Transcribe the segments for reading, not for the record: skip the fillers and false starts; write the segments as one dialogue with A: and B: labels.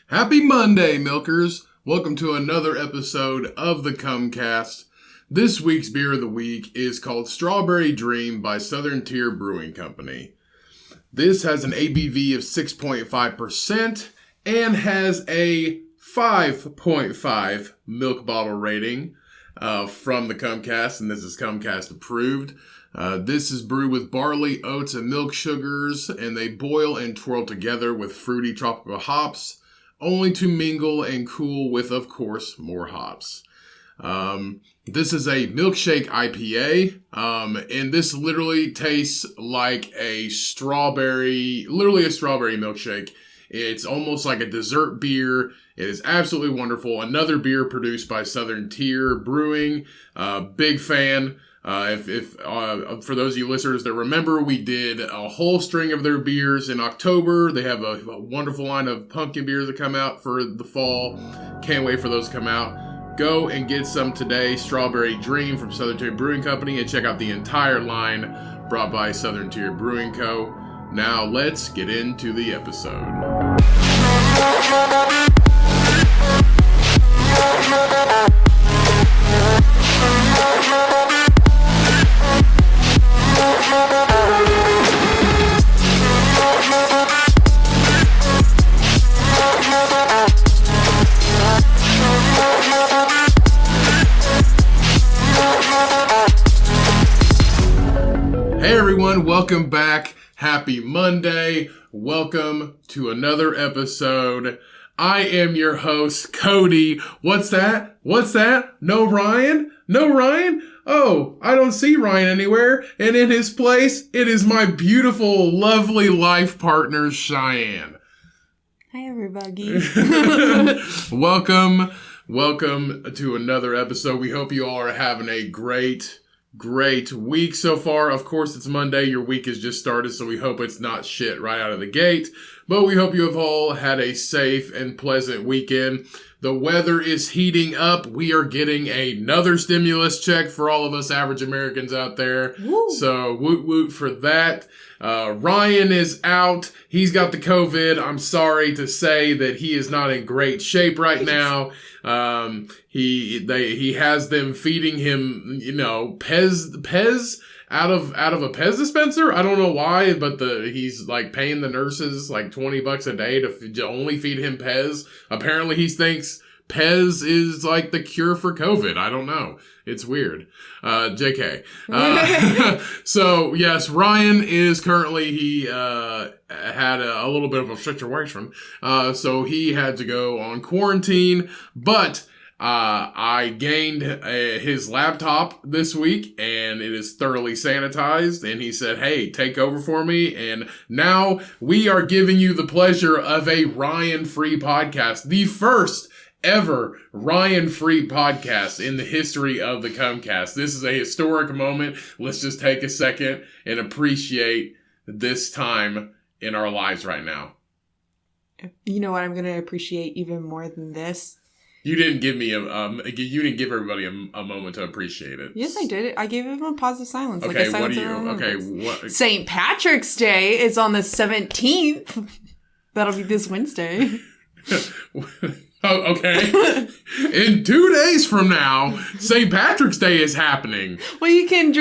A: Happy Monday, milkers! Welcome to another episode of the Cumcast. This week's beer of the week is called Strawberry Dream by Southern Tier Brewing Company. This has an ABV of 6.5% and has a 5.5 milk bottle rating from the Cumcast, and this is Cumcast approved. This is brewed with barley, oats, and milk sugars, and they boil and twirl together with fruity tropical hops, only to mingle and cool with, of course, more hops. This is a milkshake IPA, and this literally tastes like a strawberry milkshake. It's almost like a dessert beer. It is absolutely wonderful. Another beer produced by Southern Tier Brewing. Big fan. For those of you listeners that remember, we did a whole string of their beers in October. They have a wonderful line of pumpkin beers that come out for the fall. Can't wait for those to come out. Go and get some today. Strawberry Dream from Southern Tier Brewing Company, and check out the entire line brought by Southern Tier Brewing Co. Now let's get into the episode. Hey everyone, welcome back. Happy Monday. Welcome to another episode. I am your host, Cody. What's that? No Ryan? Oh, I don't see Ryan anywhere. And in his place, it is my beautiful, lovely life partner, Shyanne.
B: Hi, everybody.
A: Welcome to another episode. We hope you all are having a great week so far. Of course, it's Monday. Your week has just started, so we hope it's not shit right out of the gate. But we hope you have all had a safe and pleasant weekend. The weather is heating up. We are getting another stimulus check for all of us average Americans out there. Woo. So woot woot for that. Ryan is out. He's got the COVID. I'm sorry to say that he is not in great shape right now. He has them feeding him, Pez out of a Pez dispenser. I don't know why, but he's like paying the nurses like $20 a day to only feed him Pez. Apparently he thinks Pez is like the cure for COVID. I don't know. It's weird. JK. So yes, Ryan is currently, he had a little bit of a situation. So he had to go on quarantine, but I gained his laptop this week, and it is thoroughly sanitized, and he said, hey, take over for me, and now we are giving you the pleasure of a Ryan-free podcast, the first ever Ryan-free podcast in the history of the Cumcast. This is a historic moment. Let's just take a second and appreciate this time in our lives right now.
B: You know what I'm going to appreciate even more than this?
A: You didn't give me you didn't give everybody a moment to appreciate it.
B: Yes, I did. I gave him a pause of silence.
A: Okay,
B: like
A: what do you? Okay, what?
B: St. Patrick's Day is on the 17th. That'll be this Wednesday.
A: Oh, okay. In 2 days from now, St. Patrick's Day is happening.
B: Well, you can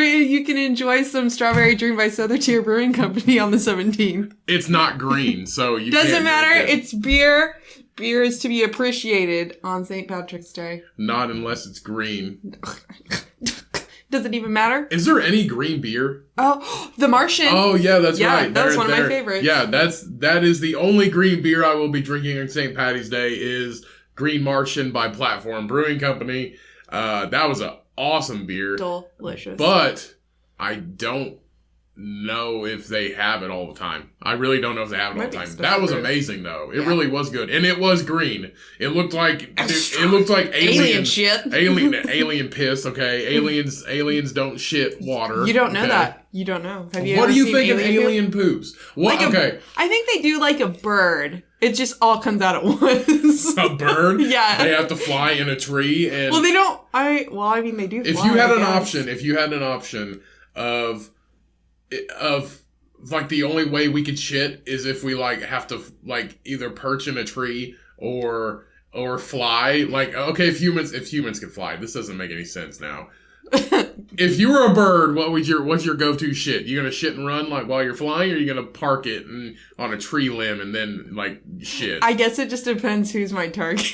B: enjoy some Strawberry Dream by Southern Tier Brewing Company on the 17th.
A: It's not green, so you
B: doesn't
A: can't
B: matter.
A: drink it.
B: It's beer. Beer is to be appreciated on St. Patrick's Day.
A: Not unless it's green.
B: Does it even matter?
A: Is there any green beer?
B: Oh, the Martian.
A: Oh, yeah, that's right.
B: That's one of my favorites.
A: Yeah, that is the only green beer I will be drinking on St. Patty's Day is Green Martian by Platform Brewing Company. That was an awesome beer.
B: Delicious.
A: But I don't know if they have it all the time. I really don't know if they have it all the time. That was amazing, though. It really was good, and it was green. It looked like alien
B: shit.
A: Alien piss. Okay, aliens don't shit water.
B: You don't know that. You don't know. Have you?
A: What
B: ever
A: do you
B: seen
A: think of alien poops? What? Okay,
B: I think they do like a bird. It just all comes out at once.
A: A bird?
B: Yeah.
A: They have to fly in a tree, and
B: well, they don't. I mean, they do.
A: If
B: fly,
A: you had an option of like the only way we could shit is if we like have to like either perch in a tree or fly. Like, okay, if humans can fly, this doesn't make any sense now. If you were a bird, what's your go-to shit? You gonna shit and run like while you're flying, or you gonna park it on a tree limb and then like shit?
B: I guess it just depends who's my target.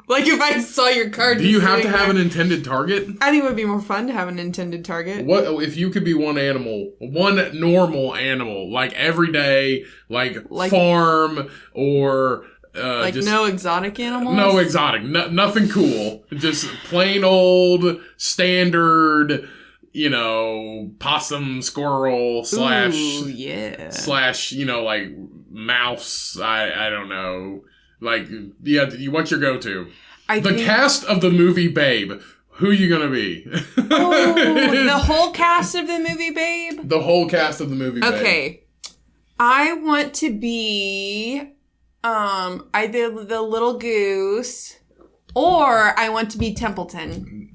B: Like if I saw your card.
A: Do you have to have an intended target?
B: I think it would be more fun to have an intended target.
A: What if you could be one normal animal, like every day, like farm or.
B: Just, no exotic animals?
A: No exotic. Nothing cool. Just plain old, standard, possum, squirrel, slash, like, mouse. I don't know. Like, yeah, what's your go-to? The cast of the movie Babe. Who you gonna be?
B: The whole cast of the movie Babe?
A: The whole cast of the movie Babe.
B: Okay. I want to be... either the little goose, or I want to be Templeton.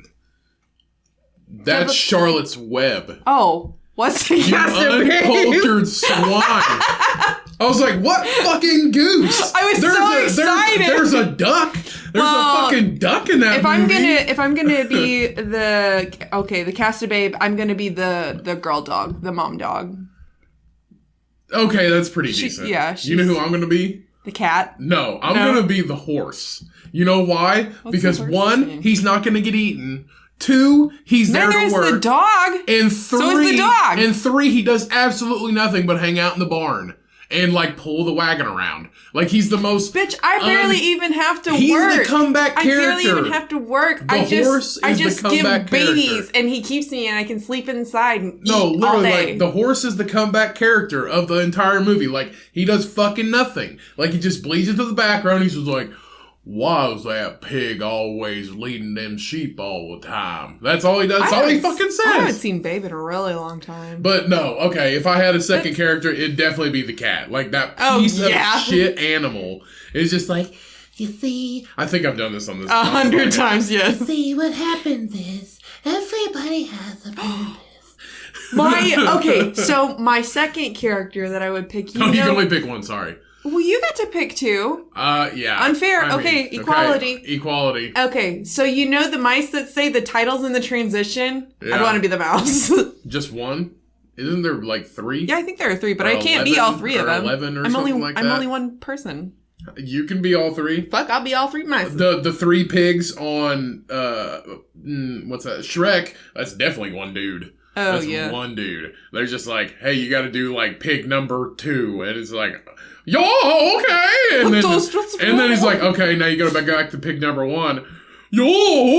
A: That's Charlotte's Web.
B: Oh, what's the cast of
A: uncultured swine. I was like, what fucking goose?
B: I was so excited.
A: There's a duck. There's a fucking duck in that movie.
B: If I'm gonna be the cast of Babe, I'm gonna be the girl dog, the mom dog.
A: Okay, that's pretty decent.
B: Yeah.
A: You know who I'm gonna be?
B: The cat?
A: No, I'm going to be the horse. You know why? Because 1, he's not going to get eaten. 2, he's there to work.
B: The dog.
A: And 3,
B: so is the dog.
A: And 3, he does absolutely nothing but hang out in the barn and like pull the wagon around. Like he's the most.
B: Bitch, I barely even have to work.
A: He's the comeback character.
B: I barely even have to work.
A: I just
B: give babies, and he keeps me, and I can sleep inside and eat all day.
A: Like the horse is the comeback character of the entire movie. Like he does fucking nothing. Like he just bleeds into the background. He's just like, why's that pig always leading them sheep all the time? That's all he does. That's all he fucking says.
B: I haven't seen Babe in a really long time.
A: But no, okay, if I had a second character, it'd definitely be the cat. Like that piece of shit animal is just like, you see... I think I've done this on this.
B: 100 times, yes.
C: See, what happens is, everybody has a purpose.
B: Okay, so my second character that I would pick...
A: You can only pick one, sorry.
B: Well, you got to pick 2.
A: Yeah.
B: Unfair. Equality.
A: Okay. Equality.
B: Okay, so you know the mice that say the titles in the transition? Yeah. I'd want to be the mouse.
A: Just one? Isn't there like 3?
B: Yeah, I think there are 3, but I can't be all 3 of them.
A: 11 or something like that?
B: I'm only one person.
A: You can be all 3.
B: Fuck, I'll be all 3 mice.
A: The 3 pigs on, what's that? Shrek, that's definitely one dude.
B: Oh,
A: that's
B: yeah.
A: one dude. They're just like, hey, you got to do like pig number 2. And it's like... Yo, okay. And then he's like, okay, now you gotta go back to pig number 1. Yo,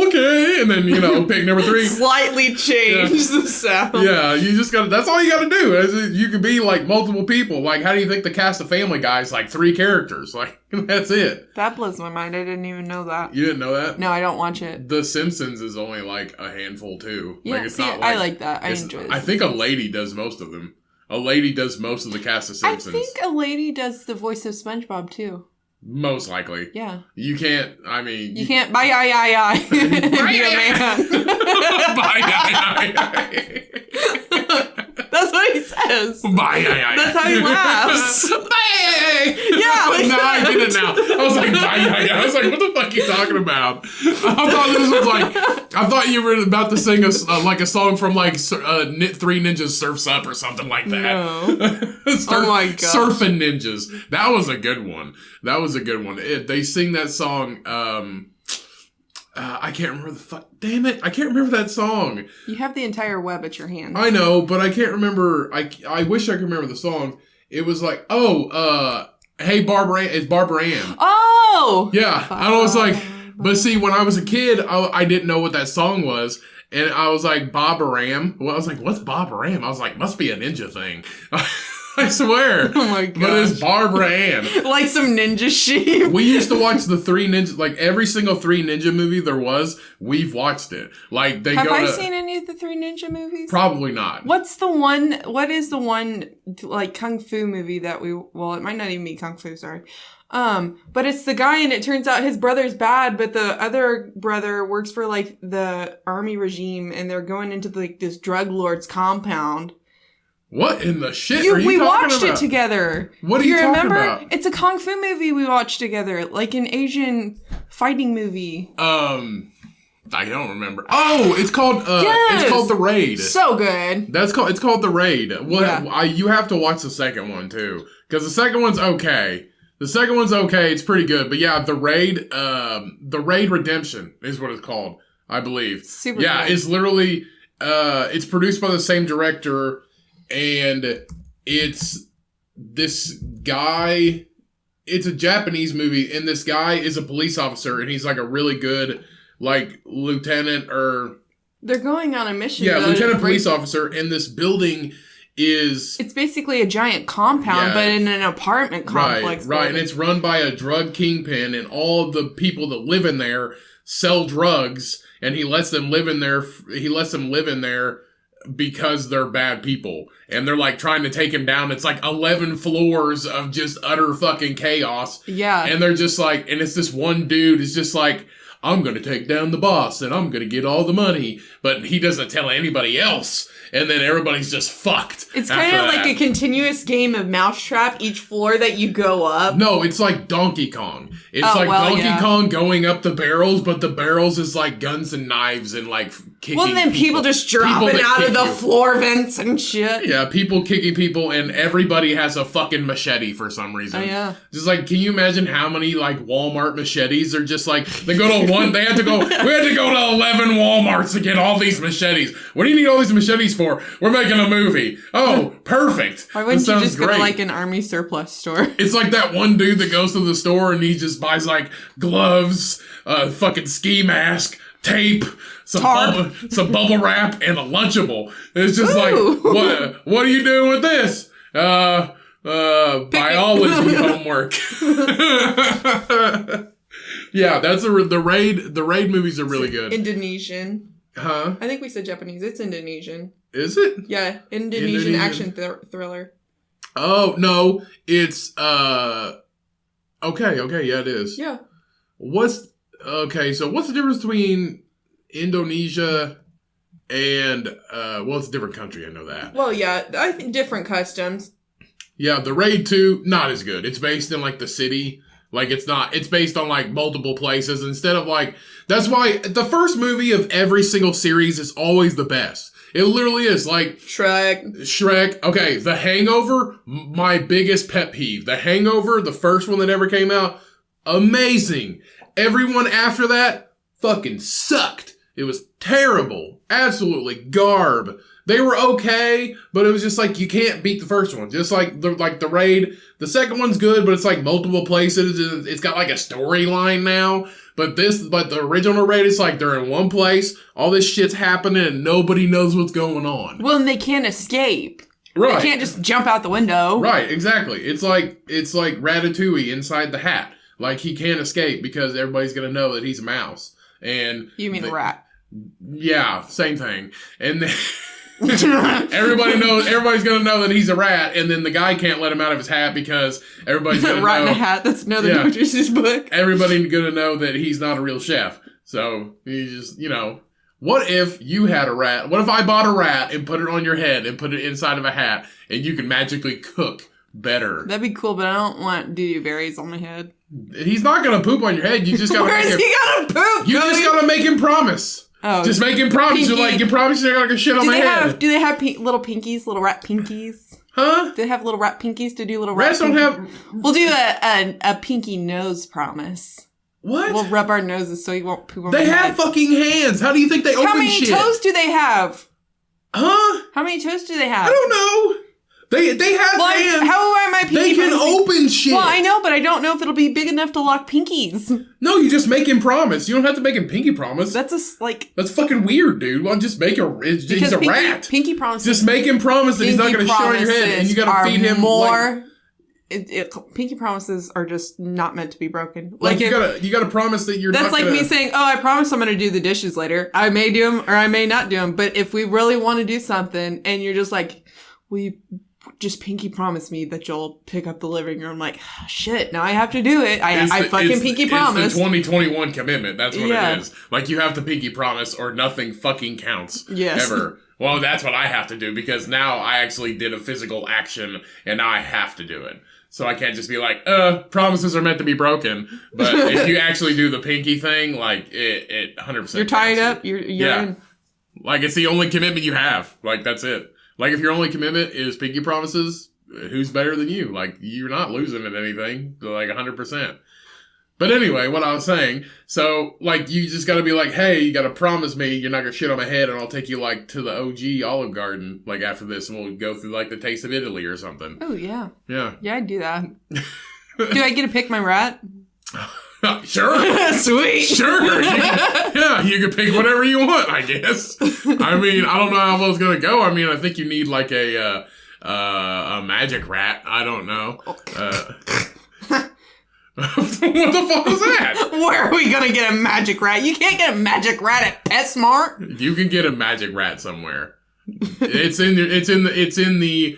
A: okay. And then, pig number 3.
B: Slightly change the sound.
A: Yeah, you just gotta, that's all you gotta do. You could be like multiple people. Like, how do you think the cast of Family Guy is like 3 characters? Like, that's it.
B: That blows my mind. I didn't even know that.
A: You didn't know that?
B: No, I don't watch it.
A: The Simpsons is only like a handful too.
B: Yeah,
A: like, it's not like,
B: I like that. I enjoy it.
A: I think a lady does most of them. A lady does most of the cast of Simpsons.
B: I think a lady does the voice of SpongeBob, too.
A: Most likely.
B: Yeah.
A: You can't, I mean...
B: You can't... Bye-yi-yi-yi.
A: Bye-yi-yi-yi.
B: That's what he says.
A: Bye-yi-yi-yi.
B: That's how he laughs.
A: Bye-yi-yi-yi.
B: Yeah, like
A: now I get it now. I was like, bye-yi-yi-yi. I was like, what the fuck are you talking about? I thought you were about to sing a song from like 3 Ninjas Surfs Up or something like that.
B: No. Oh my god.
A: Surfing Ninjas. That was a good one. They sing that song, I can't remember the fuck. Damn it. I can't remember that song.
B: You have the entire web at your hands.
A: I know, but I can't remember. I wish I could remember the song. It was like, hey, Barbara, it's Barbara Ann.
B: Oh!
A: Yeah. I was like, but see, when I was a kid, I didn't know what that song was. And I was like, Bob Ram. Well, I was like, what's Bob Ram? I was like, must be a ninja thing. I swear.
B: Oh my god.
A: But it's Barbara Ann.
B: Like some ninja sheep.
A: We used to watch the 3 Ninja, like every single 3 Ninja movie there was, we've watched it. Like they
B: Have I seen any of the 3 Ninja movies?
A: Probably not.
B: What is the one, like, Kung Fu movie that well, it might not even be Kung Fu, sorry. But it's the guy and it turns out his brother's bad, but the other brother works for, like, the army regime and they're going into, like, this drug lord's compound.
A: What in the shit are you
B: we
A: talking
B: watched
A: about?
B: it together.
A: What are
B: Do
A: you talking
B: remember?
A: about?
B: It's a kung fu movie we watched together, like an Asian fighting movie.
A: I don't remember. Oh, it's called it's called The Raid.
B: So good.
A: It's called The Raid. Well,
B: Yeah.
A: you have to watch the second one too, because the second one's okay. The second one's okay. It's pretty good, but yeah, The Raid Redemption is what it's called, I believe.
B: Super
A: Yeah,
B: good.
A: it's literally it's produced by the same director, and it's this guy. It's a Japanese movie, and this guy is a police officer, and he's like a really good, like, lieutenant or...
B: They're going on a mission.
A: Yeah,
B: to
A: lieutenant
B: break-
A: police officer, and this building is...
B: It's basically a giant compound,
A: Yeah.
B: but in an apartment complex.
A: Right, and
B: building.
A: it's run by a drug kingpin, and all of the people that live in there sell drugs, and he lets them live in there. Because they're bad people, and they're like trying to take him down. It's like 11 floors of just utter fucking chaos.
B: Yeah.
A: And they're just like, and it's this one dude is just like, I'm gonna take down the boss and I'm gonna get all the money, but he doesn't tell anybody else, and then everybody's just fucked.
B: It's kind of like a continuous game of mousetrap, each floor that you go up.
A: No, it's like Donkey Kong. It's
B: Oh,
A: like
B: well,
A: Donkey
B: yeah.
A: Kong going up the barrels, but the barrels is like guns and knives and like kicking
B: Well, then people just dropping
A: that
B: out of
A: kick
B: the
A: you.
B: floor vents and shit.
A: Yeah, people kicking people, and everybody has a fucking machete for some reason.
B: Oh, yeah.
A: Just like, can you imagine how many like Walmart machetes are just like, they go to one, we had to go to 11 Walmarts to get all these machetes. What do you need all these machetes for? We're making a movie. Oh, perfect.
B: Why wouldn't
A: That
B: you
A: sounds
B: just go to
A: great.
B: like an army surplus store?
A: It's like that one dude that goes to the store and he just buys like gloves, a fucking ski mask, tape, some bubble wrap, and a Lunchable. It's just
B: Ooh.
A: like, what are you doing with this? Biology homework. Yeah, that's the raid. The raid movies are really good.
B: Indonesian.
A: Huh?
B: I think we said Japanese. It's Indonesian.
A: Is it?
B: Yeah, Indonesian action thriller.
A: Oh no, it's okay, yeah, it is.
B: Yeah.
A: What's the difference between Indonesia and it's a different country, I know that.
B: Well, yeah, I think different customs.
A: Yeah, the Raid 2, not as good. It's based in like the city. Like it's based on like multiple places instead of like, that's why the first movie of every single series is always the best. It literally is like Shrek. Okay, The Hangover, my biggest pet peeve. The Hangover, the first one that ever came out, amazing. Everyone after that fucking sucked. It was terrible. Absolutely garb. They were okay, but it was just like, you can't beat the first one. Just like the Raid. The second one's good, but it's like multiple places. It's got like a storyline now. But the original Raid is like they're in one place, all this shit's happening, and nobody knows what's going on.
B: Well, and they can't escape.
A: Right.
B: They can't just jump out the window.
A: Right, exactly. It's like Ratatouille inside the hat. Like he can't escape because everybody's gonna know that he's a mouse. And
B: You mean a rat.
A: Yeah, same thing. And then everybody's gonna know that he's a rat, and then the guy can't let him out of his hat because everybody's gonna
B: Rat
A: know.
B: in a hat. That's another Dr. Seuss book.
A: Everybody's gonna know that he's not a real chef. So you just, what if you had a rat? What if I bought a rat and put it on your head and put it inside of a hat, and you can magically cook better?
B: That'd be cool, but I don't want doo-doo berries on my head.
A: He's not gonna poop on your head. You just gotta
B: Where
A: make
B: is
A: him.
B: he gonna poop?
A: You
B: Cody?
A: just gotta make him promise.
B: Oh,
A: Just make him promise.
B: Pinky.
A: You're like, you promise you're not gonna shit on my head.
B: Do they have little pinkies, little rat pinkies?
A: Huh?
B: Do they have little rat pinkies to do little
A: Rats
B: rat
A: don't
B: pinkies?
A: have.
B: We'll do a pinky nose promise.
A: What?
B: We'll rub our noses so he won't poop on
A: They
B: my
A: have
B: head.
A: fucking hands. How do you think they
B: How
A: open
B: many
A: shit?
B: toes do they have?
A: Huh?
B: How many toes do they have?
A: I don't know. They have hands.
B: How am I pinky
A: They can
B: promising?
A: open shit.
B: Well, I know, but I don't know if it'll be big enough to lock pinkies.
A: No, you just make him promise. You don't have to make him pinky promise.
B: That's
A: That's fucking weird, dude. Well, just make he's a rat.
B: Pinky promises.
A: Just make him promise that he's not going to shit on your head, and you got to feed him
B: more. Pinky promises are just not meant to be broken.
A: Like you got to promise that you're.
B: That's
A: not
B: like
A: gonna,
B: me saying, "Oh, I promise I'm going to do the dishes later. I may do them or I may not do them. But if we really want to do something, and you're just like, will you just pinky promise me that you'll pick up the living room. Like, shit, now I have to do it. I fucking pinky promise.
A: It's the 2021 commitment. That's what it is. Like, you have to pinky promise or nothing fucking counts.
B: Yes.
A: Ever. Well, that's what I have to do because now I actually did a physical action and now I have to do it. So I can't just be like, promises are meant to be broken. But if you actually do the pinky thing, like, it 100%.
B: You're tied up. You're in.
A: Like, it's the only commitment you have. Like, that's it. Like, if your only commitment is pinky promises, who's better than you? Like, you're not losing at anything. Like, 100%. But anyway, what I was saying, so, like, you just gotta be like, hey, you gotta promise me you're not gonna shit on my head and I'll take you, like, to the OG Olive Garden, like, after this, and we'll go through, like, the Taste of Italy or something.
B: Oh, yeah.
A: Yeah.
B: Yeah, I'd do that. Do I get to pick my rat?
A: Sure.
B: Sweet.
A: Sure. You can pick whatever you want, I guess. I mean, I don't know how well it's gonna go. I mean, I think you need, like, a magic rat. I don't know. What the fuck was that?
B: Where are we gonna get a magic rat? You can't get a magic rat at PetSmart.
A: You can get a magic rat somewhere. It's in the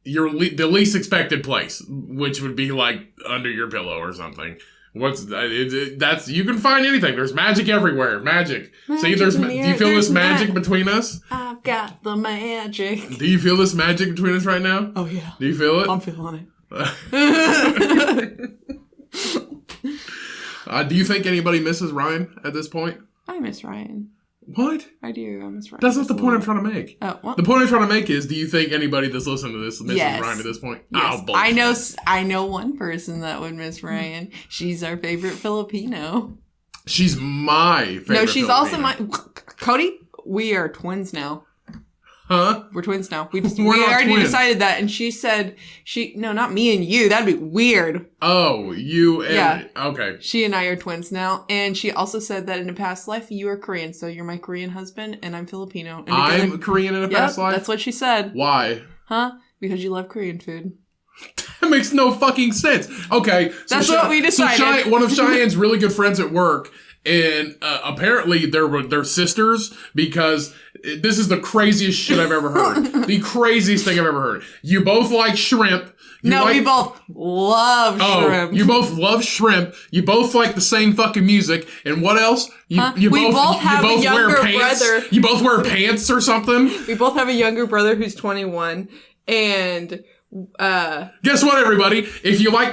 A: the least expected place, which would be like under your pillow or something. That's you can find anything. There's magic everywhere. Magic. See, do you feel this magic between us?
B: I've got the magic.
A: Do you feel this magic between us right now?
B: Oh yeah.
A: Do you feel it?
B: I'm feeling it.
A: Do you think anybody misses Ryan at this point?
B: I miss Ryan.
A: What?
B: I do. I miss Ryan.
A: That's not the point I'm trying to make.
B: Oh, well.
A: The point I'm trying to make is, do you think anybody that's listening to this misses Ryan at this point?
B: Yes.
A: Oh, bullshit.
B: I know one person that would miss Ryan. She's our favorite Filipino.
A: She's my favorite.
B: No, she's
A: Filipino.
B: also my Cody. We are twins now.
A: Huh?
B: We're twins now. We already decided that, and she said not me and you. That'd be weird.
A: Oh, you and okay.
B: She and I are twins now, and she also said that in a past life you are Korean, so you're my Korean husband, and I'm Filipino. And
A: I'm Korean in a past life?
B: That's what she said.
A: Why?
B: Huh? Because you love Korean food.
A: That makes no fucking sense. Okay. So
B: that's what we decided.
A: So one of Cheyenne's really good friends at work, and apparently they're sisters because this is the craziest shit I've ever heard. The craziest thing I've ever heard. You both like shrimp.
B: We both love shrimp.
A: You both love shrimp. You both like the same fucking music. And what else? You both have a younger brother. You both wear pants or something.
B: We both have a younger brother who's 21. And
A: guess what, everybody? If you like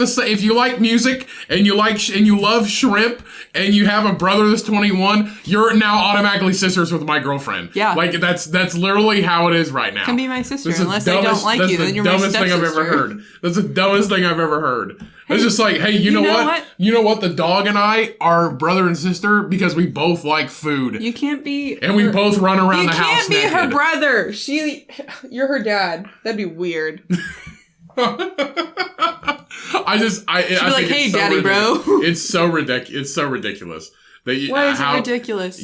A: music and you love shrimp and you have a brother that's 21, you're now automatically sisters with my girlfriend.
B: Yeah,
A: like that's literally how it is right now.
B: Can be my sister unless I don't like you. Then you're my stepsister.
A: That's the dumbest thing I've ever heard. That's the dumbest thing I've ever heard. It's just like, hey, you know what? You know what? The dog and I are brother and sister because we both like food.
B: You can't be.
A: And we both run around the house naked.
B: You can't be her brother. You're her dad. That'd be weird.
A: I think
B: hey,
A: it's so
B: daddy,
A: ridiculous.
B: bro.
A: It's so ridiculous. It's so ridiculous.
B: Why is it ridiculous?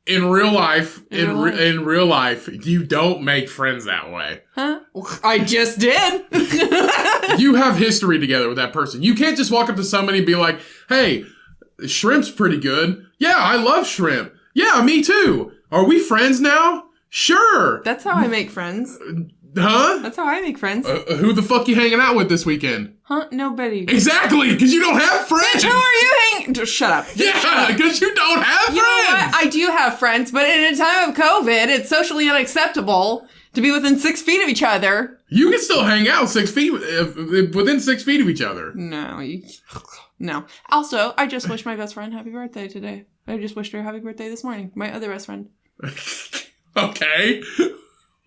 A: In real life, in real life, you don't make friends that way.
B: Huh? I just did.
A: You have history together with that person. You can't just walk up to somebody and be like, "Hey, shrimp's pretty good. Yeah, I love shrimp. Yeah, me too. Are we friends now? Sure."
B: That's how I make friends.
A: Huh?
B: That's how I make friends.
A: Who the fuck you hanging out with this weekend?
B: Huh? Nobody.
A: Exactly, because you don't have friends.
B: Bitch, who are you hanging? Just shut up.
A: Yeah, because you don't have friends.
B: You know what? I do have friends, but in a time of COVID, it's socially unacceptable to be within 6 feet of each other.
A: You can still hang out 6 feet within 6 feet of each other.
B: No. Also, I just wished my best friend happy birthday today. I just wished her happy birthday this morning. My other best friend.
A: Okay.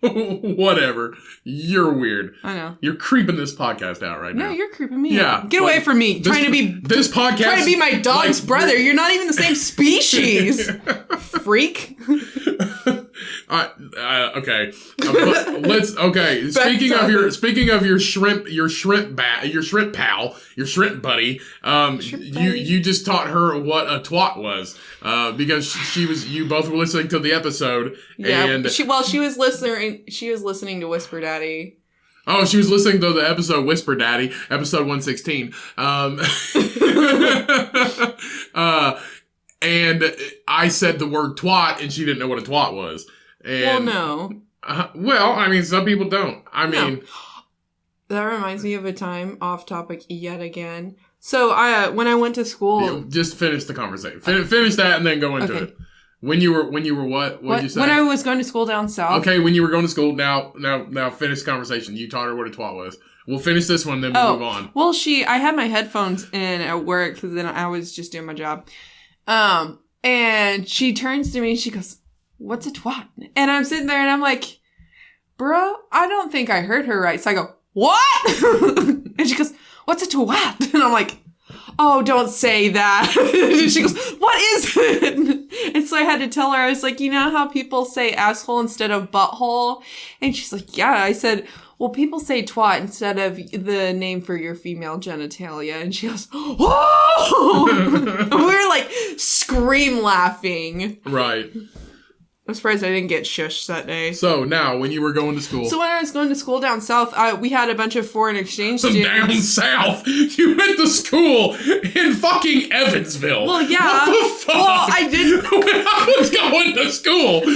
A: Whatever. You're weird.
B: I know.
A: You're creeping this podcast out right now.
B: No, you're creeping me out. Get away from me. Trying to be my dog's brother. You're not even the same species. Freak.
A: Okay. Speaking of your shrimp pal, your shrimp buddy. You just taught her what a twat was. Because you both were listening to the episode.
B: Yeah.
A: And
B: she was listening. She was listening to Whisper Daddy.
A: Oh, she was listening to the episode Whisper Daddy, episode 116. And I said the word twat, and she didn't know what a twat was. And,
B: well, no.
A: Well, I mean, some people don't. I mean...
B: That reminds me of a time, off topic yet again. So, when I went to school...
A: just finish the conversation. Finish that and then go into it. When you were what? What did you say?
B: When I was going to school down south.
A: Okay, when you were going to school, now finish the conversation. You taught her what a twat was. We'll finish this one, then we'll move on.
B: Well, I had my headphones in at work because then I was just doing my job. And she turns to me and she goes, "What's a twat?" And I'm sitting there and I'm like, "Bro, I don't think I heard her right." So I go, "What?" And she goes, "What's a twat?" And I'm like, "Oh, don't say that." And she goes, "What is it?" And so I had to tell her, I was like, "You know how people say asshole instead of butthole?" And she's like, "Yeah." I said, "Well, people say twat instead of the name for your female genitalia." And she goes, "Oh!" We were like scream laughing.
A: Right.
B: I'm surprised I didn't get shushed that day.
A: So now, when you were going to school.
B: So when I was going to school down south, we had a bunch of foreign exchange students.
A: Down south? You went to school in fucking Evansville.
B: Well, yeah.
A: What the fuck?
B: Well, I didn't.
A: When I was going to school down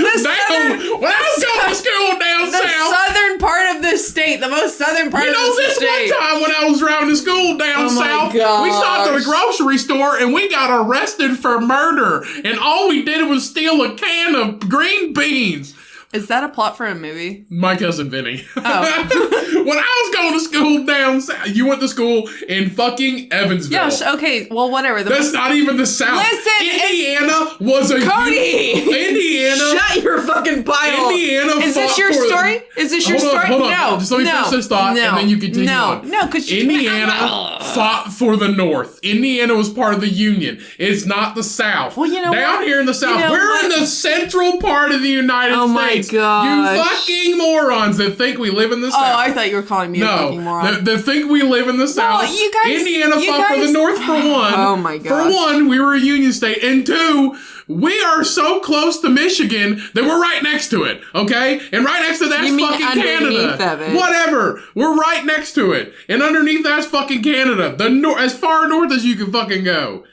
B: the
A: south.
B: southern part of the state, the most southern part of the
A: this
B: state.
A: one time when I was driving to school down south, we stopped at a grocery store and we got arrested for murder. And all we did was steal a can of green beans.
B: Is that a plot for a movie?
A: My cousin Vinny.
B: Oh.
A: When I was going to school down south, you went to school in fucking Evansville.
B: Yeah, okay, well, whatever.
A: That's not even the South.
B: Listen,
A: Indiana was a...
B: Cody!
A: Indiana...
B: Shut your fucking pile.
A: Indiana
B: Is this your story? Is this your story?
A: Hold on.
B: No.
A: Just let me finish this thought, and then you continue on.
B: No, because
A: Indiana fought for the North. Indiana was part of the Union. It's not the South.
B: Well, you know
A: Down
B: what?
A: here in the South, we're in the central part of the United States.
B: Oh my gosh.
A: You fucking morons that think we live in the South.
B: Oh, I thought you were calling me a fucking moron.
A: That think we live in the South.
B: You guys,
A: Indiana fought for the North for one.
B: Oh my gosh.
A: For one, we were a Union state. And two, we are so close to Michigan that we're right next to it, okay? And right next to that's fucking Canada.
B: Of it.
A: Whatever. We're right next to it. And underneath that's fucking Canada. As far north as you can fucking go.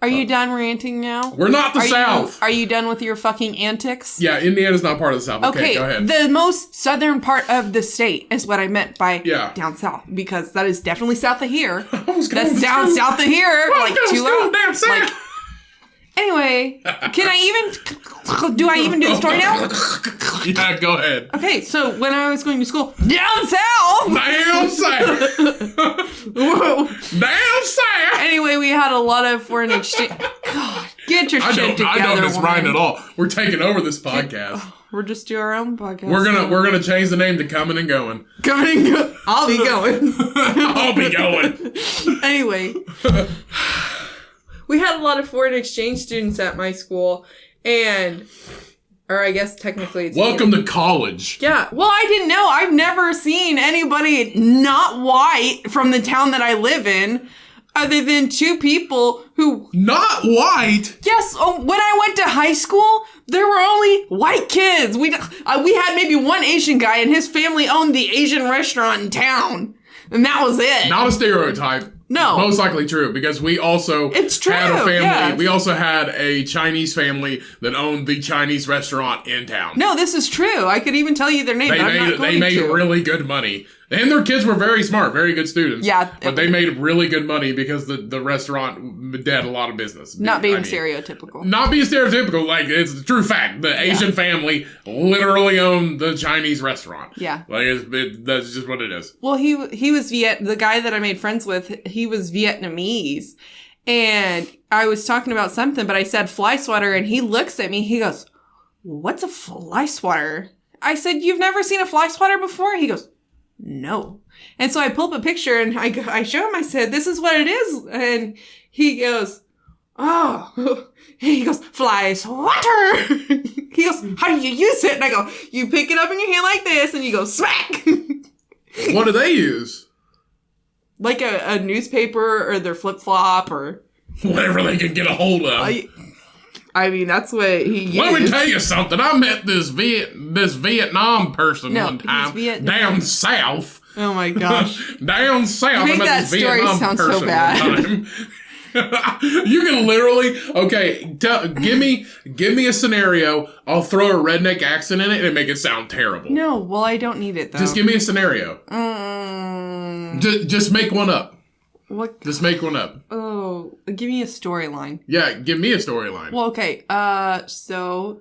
B: Are you done ranting now?
A: We're not the South.
B: Are you done with your fucking antics?
A: Yeah, Indiana's not part of the South. Okay, go ahead.
B: The most southern part of the state is what I meant by
A: down
B: south, because that is definitely south of here.
A: That's
B: down south of here, like 2 hours.
A: Down south.
B: Like, anyway, do I even do the story now?
A: Yeah, go ahead.
B: Okay, so when I was going to school, down south!
A: Down south! Down south!
B: Anyway, we had a lot of foreign exchange. God, get your shit together.
A: I don't misrhyme at all. We're taking over this podcast.
B: We're just doing our own podcast.
A: We're gonna change the name to Coming and Going.
B: Coming and Go. I'll be going.
A: I'll be going.
B: Anyway. We had a lot of foreign exchange students at my school, or I guess technically it's...
A: Welcome to college.
B: Yeah, well, I didn't know. I've never seen anybody not white from the town that I live in, other than 2 people who...
A: Not white?
B: Yes, when I went to high school, there were only white kids. We had maybe one Asian guy, and his family owned the Asian restaurant in town, and that was it.
A: Not a stereotype.
B: No.
A: Most likely true, because we also had a family.
B: Yeah.
A: We also had a Chinese family that owned the Chinese restaurant in town.
B: No, this is true. I could even tell you their name, but I'm not going to.
A: They made really good money. And their kids were very smart, very good students.
B: Yeah.
A: But they made really good money because the restaurant had a lot of business.
B: Not being stereotypical.
A: Not being stereotypical. Like, it's a true fact. The Asian family literally owned the Chinese restaurant.
B: Yeah.
A: Like, that's just what it is.
B: Well, he was the guy that I made friends with, he was Vietnamese. And I was talking about something, but I said fly swatter, and he looks at me, he goes, "What's a fly swatter?" I said, "You've never seen a fly swatter before?" He goes, "No." And so I pull up a picture and I show him, I said, "This is what it is." And he goes, "Oh," he goes, "Fly swatter." He goes, "How do you use it?" And I go, "You pick it up in your hand like this and you go smack."
A: What do they use?
B: Like a newspaper or their flip-flop or...
A: Whatever they can get a hold of.
B: I mean, that's what he used.
A: Let me tell you something. I met this Vietnam person one time down south.
B: Oh my gosh.
A: Down south.
B: You make that story sound so bad.
A: You can literally, okay, give me a scenario. I'll throw a redneck accent in it and make it sound terrible.
B: No, well, I don't need it, though.
A: Just give me a scenario. Just make one up.
B: What?
A: Just make one up.
B: Oh, give me a storyline.
A: Yeah, give me a storyline.
B: Well, okay, so,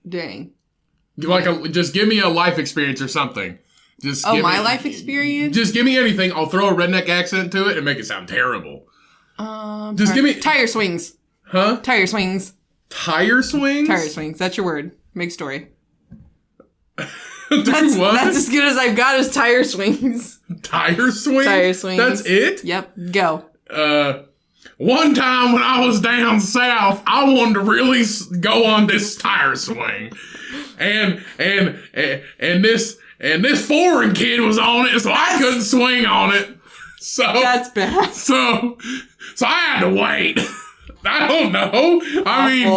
B: dang.
A: Just give me a life experience or something. Just
B: my life experience?
A: Just give me anything. I'll throw a redneck accent to it and make it sound terrible. Just give me...
B: Tire swings.
A: Huh?
B: Tire swings.
A: Tire swings?
B: Tire swings. That's your word. Make story.
A: Dude,
B: that's,
A: what?
B: That's as good as I've got is tire swings.
A: Tire swings?
B: Tire swings.
A: That's it?
B: Yep. Go.
A: One time when I was down south, I wanted to really go on this tire swing. And this foreign kid was on it, so I couldn't swing on it. So
B: that's bad.
A: So I had to wait. I don't know. I mean,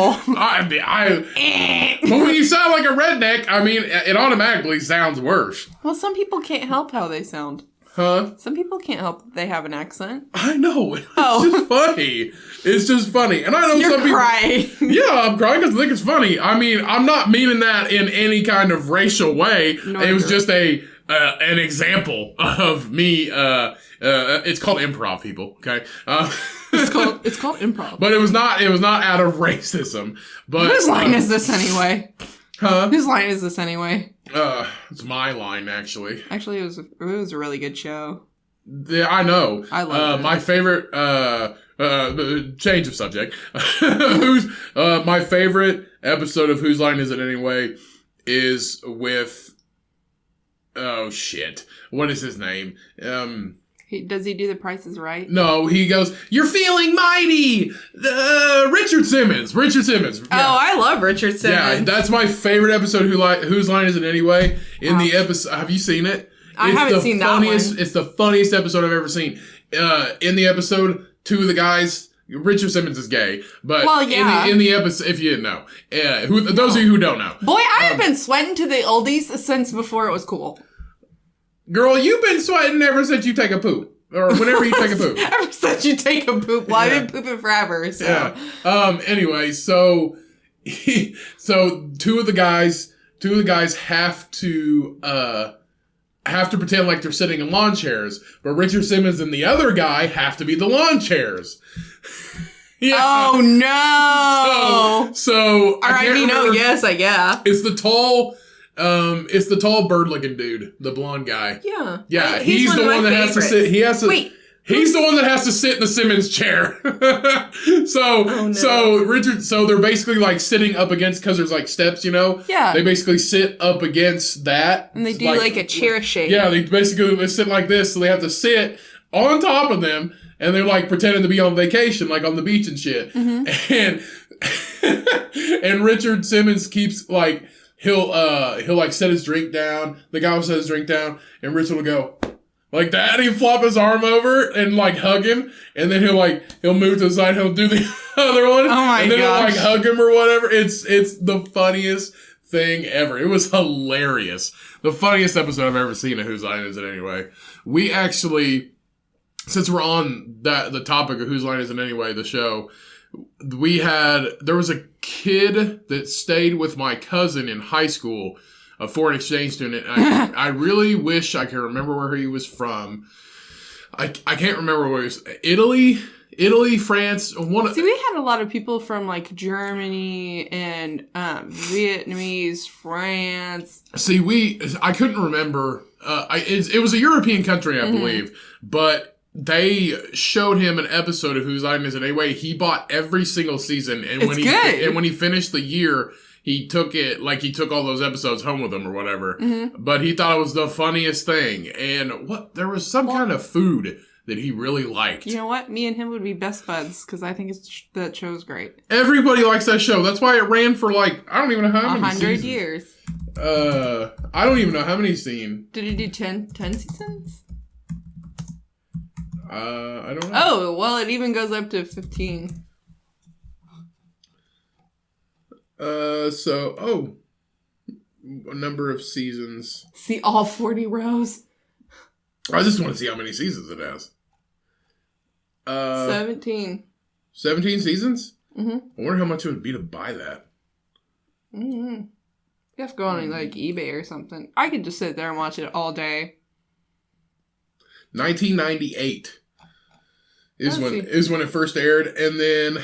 A: but when you sound like a redneck, I mean, it automatically sounds worse.
B: Well, some people can't help how they sound.
A: Huh?
B: Some people can't help that they have an accent.
A: I know. It's just funny. It's just funny. And I know
B: You're
A: some people...
B: crying.
A: Yeah, I'm crying because I think it's funny. I mean, I'm not meaning that in any kind of racial way.
B: No,
A: it was just an example of me. It's called improv, people. Okay.
B: It's called improv.
A: But it was not out of racism. But
B: whose line is this anyway?
A: Huh?
B: Whose line is this anyway?
A: It's my line actually.
B: Actually, it was a really good show.
A: Yeah, I know.
B: I love it.
A: My favorite. Change of subject. My favorite episode of Whose Line Is It Anyway is with. Oh shit! What is his name?
B: Does he do The Price Is Right?
A: No, he goes, "You're feeling mighty." Richard Simmons. Yeah.
B: Oh, I love Richard Simmons.
A: Yeah, that's my favorite episode. Whose Line Is It Anyway? In the episode, have you seen it?
B: I haven't seen that one.
A: It's the funniest episode I've ever seen. In the episode, two of the guys. Richard Simmons is gay, but in the episode, if you didn't know, those of you who don't know,
B: boy, I have been sweating to the oldies since before it was cool.
A: Girl, you've been sweating ever since you take a poop. Or whenever you take a poop.
B: Ever since you take a poop. Well, I've been pooping forever, so.
A: Yeah. Anyway, so two of the guys have to pretend like they're sitting in lawn chairs, but Richard Simmons and the other guy have to be the lawn chairs. Yeah.
B: Oh no!
A: So
B: yes, I guess.
A: It's the tall bird-looking dude, the blonde guy.
B: Yeah.
A: Yeah, he's the one that has to sit. He's the one that has to sit in the Simmons chair. So they're basically like sitting up against, because there's like steps, you know?
B: Yeah.
A: They basically sit up against that.
B: And they do like a chair shape.
A: Yeah, they sit like this, so they have to sit on top of them, and they're like pretending to be on vacation, like on the beach and shit. Mm-hmm. And Richard Simmons keeps like, he'll like set his drink down. The guy will set his drink down, and Richard will go like that. And he'll flop his arm over and like hug him, and then he'll move to the side. He'll do the other one.
B: Oh my
A: and then
B: gosh.
A: he'll like hug him or whatever. It's the funniest thing ever. It was hilarious. The funniest episode I've ever seen of Whose Line Is It Anyway. We actually, since we're on the topic of Whose Line Is It Anyway, the show, there was a kid that stayed with my cousin in high school, a foreign exchange student. I really wish I could remember where he was from. I can't remember where he was. Italy, France. See,
B: we had a lot of people from like Germany and Vietnamese, France.
A: See, I couldn't remember. It was a European country, I believe, but they showed him an episode of Whose Line Is It Anyway. He bought every single season, and when he finished the year, he took all those episodes home with him or whatever. Mm-hmm. But he thought it was the funniest thing. And there was some kind of food that he really liked. You
B: know what? Me and him would be best buds, because I think that show's great.
A: Everybody likes that show. That's why it ran for I don't even know how many
B: 100
A: seasons.
B: years.
A: I don't even know how many seen.
B: Did he do 10 seasons?
A: I don't know.
B: Oh, well, it even goes up to 15.
A: A number of seasons.
B: See all 40 rows?
A: I just want to see how many seasons it has.
B: 17.
A: 17 seasons?
B: Mm-hmm.
A: I wonder how much it would be to buy that.
B: Mm-hmm. You have to go on like eBay or something. I could just sit there and watch it all day.
A: 1998 is when it first aired, and then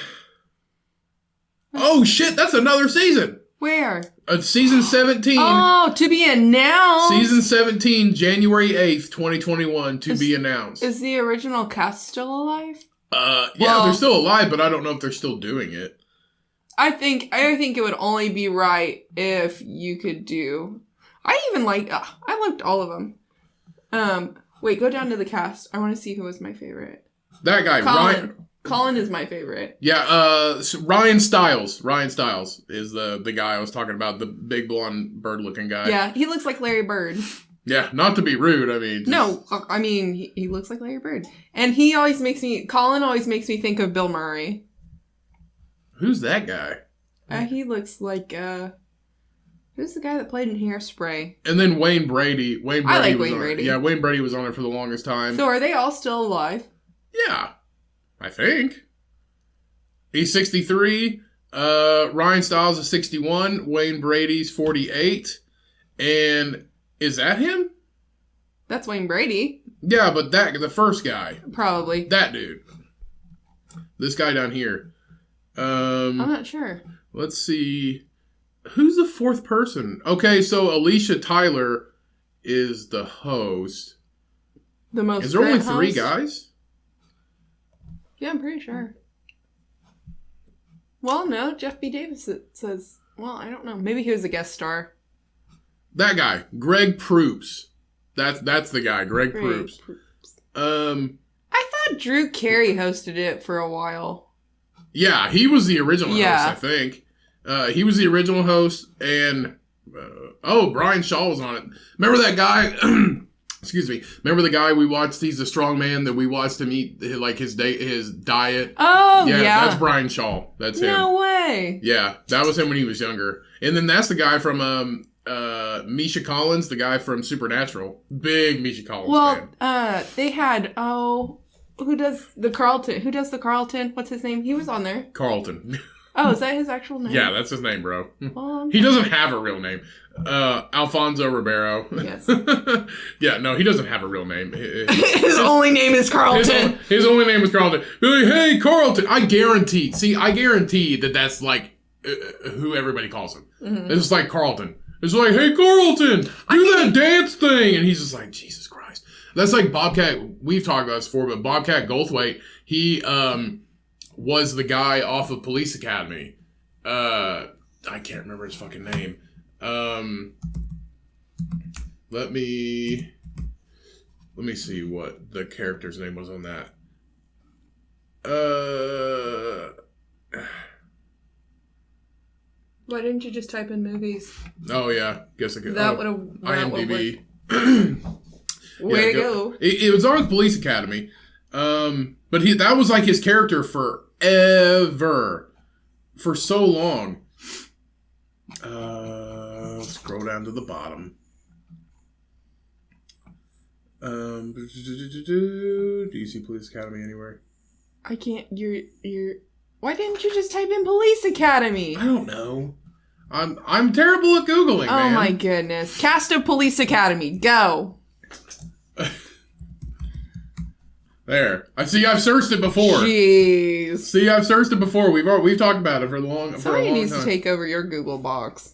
A: oh shit, that's another season.
B: Where?
A: Season 17.
B: Oh, to be announced.
A: Season 17, January 8th, 2021, to be announced.
B: Is the original cast still alive?
A: Yeah, they're still alive, but I don't know if they're still doing it.
B: I think it would only be right if you could do. I liked all of them. Wait, go down to the cast. I want to see who was my favorite.
A: That guy, Ryan.
B: Colin is my favorite.
A: Yeah, Ryan Stiles. Ryan Stiles is the guy I was talking about, the big blonde bird-looking guy.
B: Yeah, he looks like Larry Bird.
A: Yeah, not to be rude, I mean...
B: No, I mean, he looks like Larry Bird. And Colin always makes me think of Bill Murray.
A: Who's that guy?
B: He looks like, who's the guy that played in Hairspray?
A: And then Wayne Brady.
B: I like Wayne Brady.
A: Yeah, Wayne Brady was on it for the longest time.
B: So are they all still alive?
A: Yeah, I think. He's 63. Ryan Stiles is 61. Wayne Brady's 48. And is that him?
B: That's Wayne Brady.
A: Yeah, but the first guy.
B: Probably.
A: That dude. This guy down here.
B: I'm not sure.
A: Let's see. Who's the fourth person? Okay, so Alicia Tyler is the host.
B: The most.
A: Is there only
B: current
A: 3
B: host?
A: guys?
B: Yeah, I'm pretty sure. Well, no, Jeff B. Davis says, well, I don't know. Maybe he was a guest star.
A: That guy, Greg Proops. That's the guy, Greg Proops.
B: I thought Drew Carey hosted it for a while.
A: Yeah, he was the original host, I think. He was the original host, and Brian Shaw was on it. Remember that guy? Excuse me. Remember the guy we watched? He's the strong man that we watched him eat like his diet.
B: Oh yeah,
A: that's Brian Shaw. That's him.
B: No way.
A: Yeah, that was him when he was younger. And then that's the guy from Misha Collins, the guy from Supernatural. Big Misha Collins fan.
B: They had who does the Carlton? What's his name? He was on there.
A: Carlton.
B: Oh, is that his actual name?
A: Yeah, that's his name, bro. He doesn't have a real name. Alfonso Ribeiro.
B: Yes.
A: Yeah, no, he doesn't have a real name.
B: His only name is Carlton.
A: His only name is Carlton. Be like, hey, Carlton. I guarantee that's like who everybody calls him. Mm-hmm. It's like Carlton. It's like, hey, Carlton, do that dance thing. And he's just like, Jesus Christ. That's like Bobcat. We've talked about this before, but Bobcat Goldthwait, he was the guy off of Police Academy. I can't remember his fucking name. Let me see what the character's name was on that.
B: Why didn't you just type in movies?
A: Oh yeah, guess I could.
B: That would have
A: IMDb.
B: Way to go!
A: It was on Police Academy, but that was like his character forever, for so long. Scroll down to the bottom. Do you see Police Academy anywhere?
B: I can't. You're. Why didn't you just type in Police Academy?
A: I don't know. I'm terrible at Googling, man.
B: Oh my goodness. Cast of Police Academy. Go.
A: There. I've searched it before.
B: Jeez.
A: See, I've searched it before. We've talked about it for a long time.
B: Somebody needs to take over your Google box.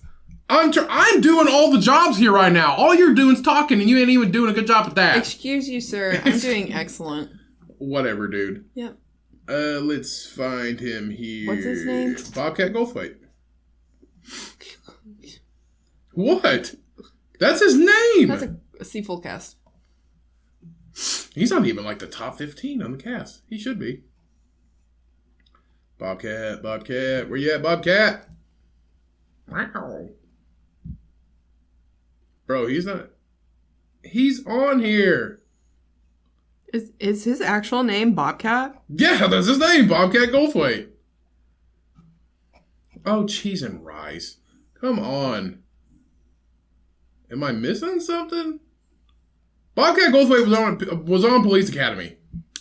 A: I'm doing all the jobs here right now. All you're doing is talking, and you ain't even doing a good job at that.
B: Excuse you, sir. I'm doing excellent.
A: Whatever, dude.
B: Yep.
A: Let's find him here.
B: What's his name?
A: Bobcat Goldthwait. What? That's his name.
B: That's a C full cast.
A: He's not even like the top 15 on the cast. He should be. Bobcat, where you at, Bobcat? Wow. Bro, he's not. He's on here.
B: Is his actual name Bobcat?
A: Yeah, that's his name, Bobcat Goldthwait. Oh, cheese and rice. Come on. Am I missing something? Bobcat Goldthwait was on Police Academy.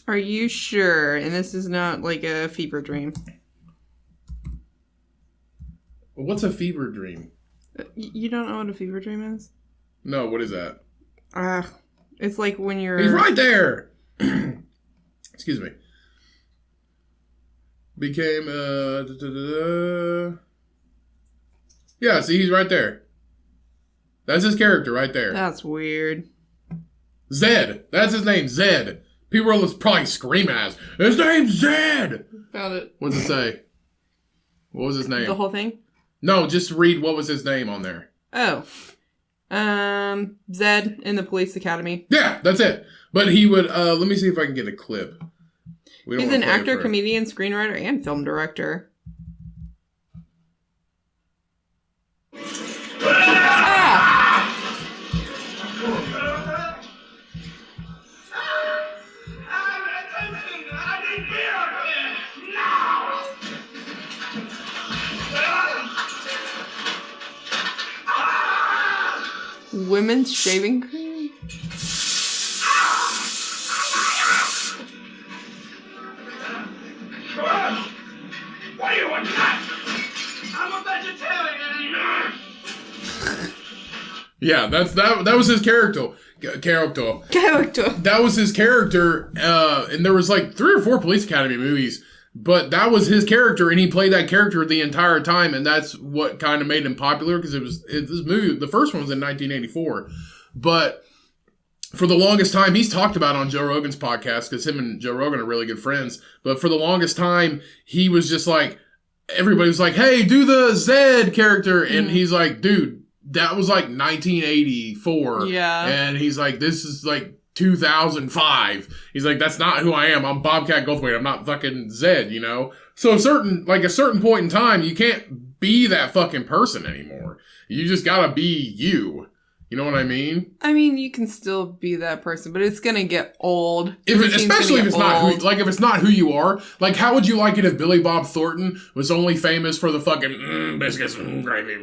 B: Are you sure? And this is not like a fever dream.
A: What's a fever dream?
B: You don't know what a fever dream is?
A: No, what is that?
B: It's like when you're...
A: He's right there! Excuse me. Became, Yeah, see, he's right there. That's his character right there.
B: That's weird.
A: Zed. That's his name, Zed. People are probably screaming at us. His name's Zed!
B: Found it.
A: What does it say? What was his name?
B: The whole thing?
A: No, just read what was his name on there.
B: Oh. Zed in the police academy.
A: Yeah, that's it. But he would, let me see if I can get a clip.
B: He's an actor, comedian, screenwriter, and film director. Women's shaving cream?
D: What do you want? I'm a vegetarian.
A: Yeah, that was his character. That was his character, and there was like 3 or 4 Police Academy movies, but that was his character, and he played that character the entire time, and that's what kind of made him popular, because this movie, the first one was in 1984, but for the longest time, he's talked about on Joe Rogan's podcast, because him and Joe Rogan are really good friends, but for the longest time, he was just like, everybody was like, hey, do the Zed character, and he's like, dude, that was like 1984.
B: Yeah.
A: And he's like, this is like 2005. He's like, that's not who I am. I'm Bobcat Goldthwait. I'm not fucking Zed, you know? So a certain point in time, you can't be that fucking person anymore. You just gotta be you. You know what I mean?
B: I mean, you can still be that person, but it's gonna get old.
A: Especially if it's not who you are. Like, how would you like it if Billy Bob Thornton was only famous for the fucking biscuits and gravy,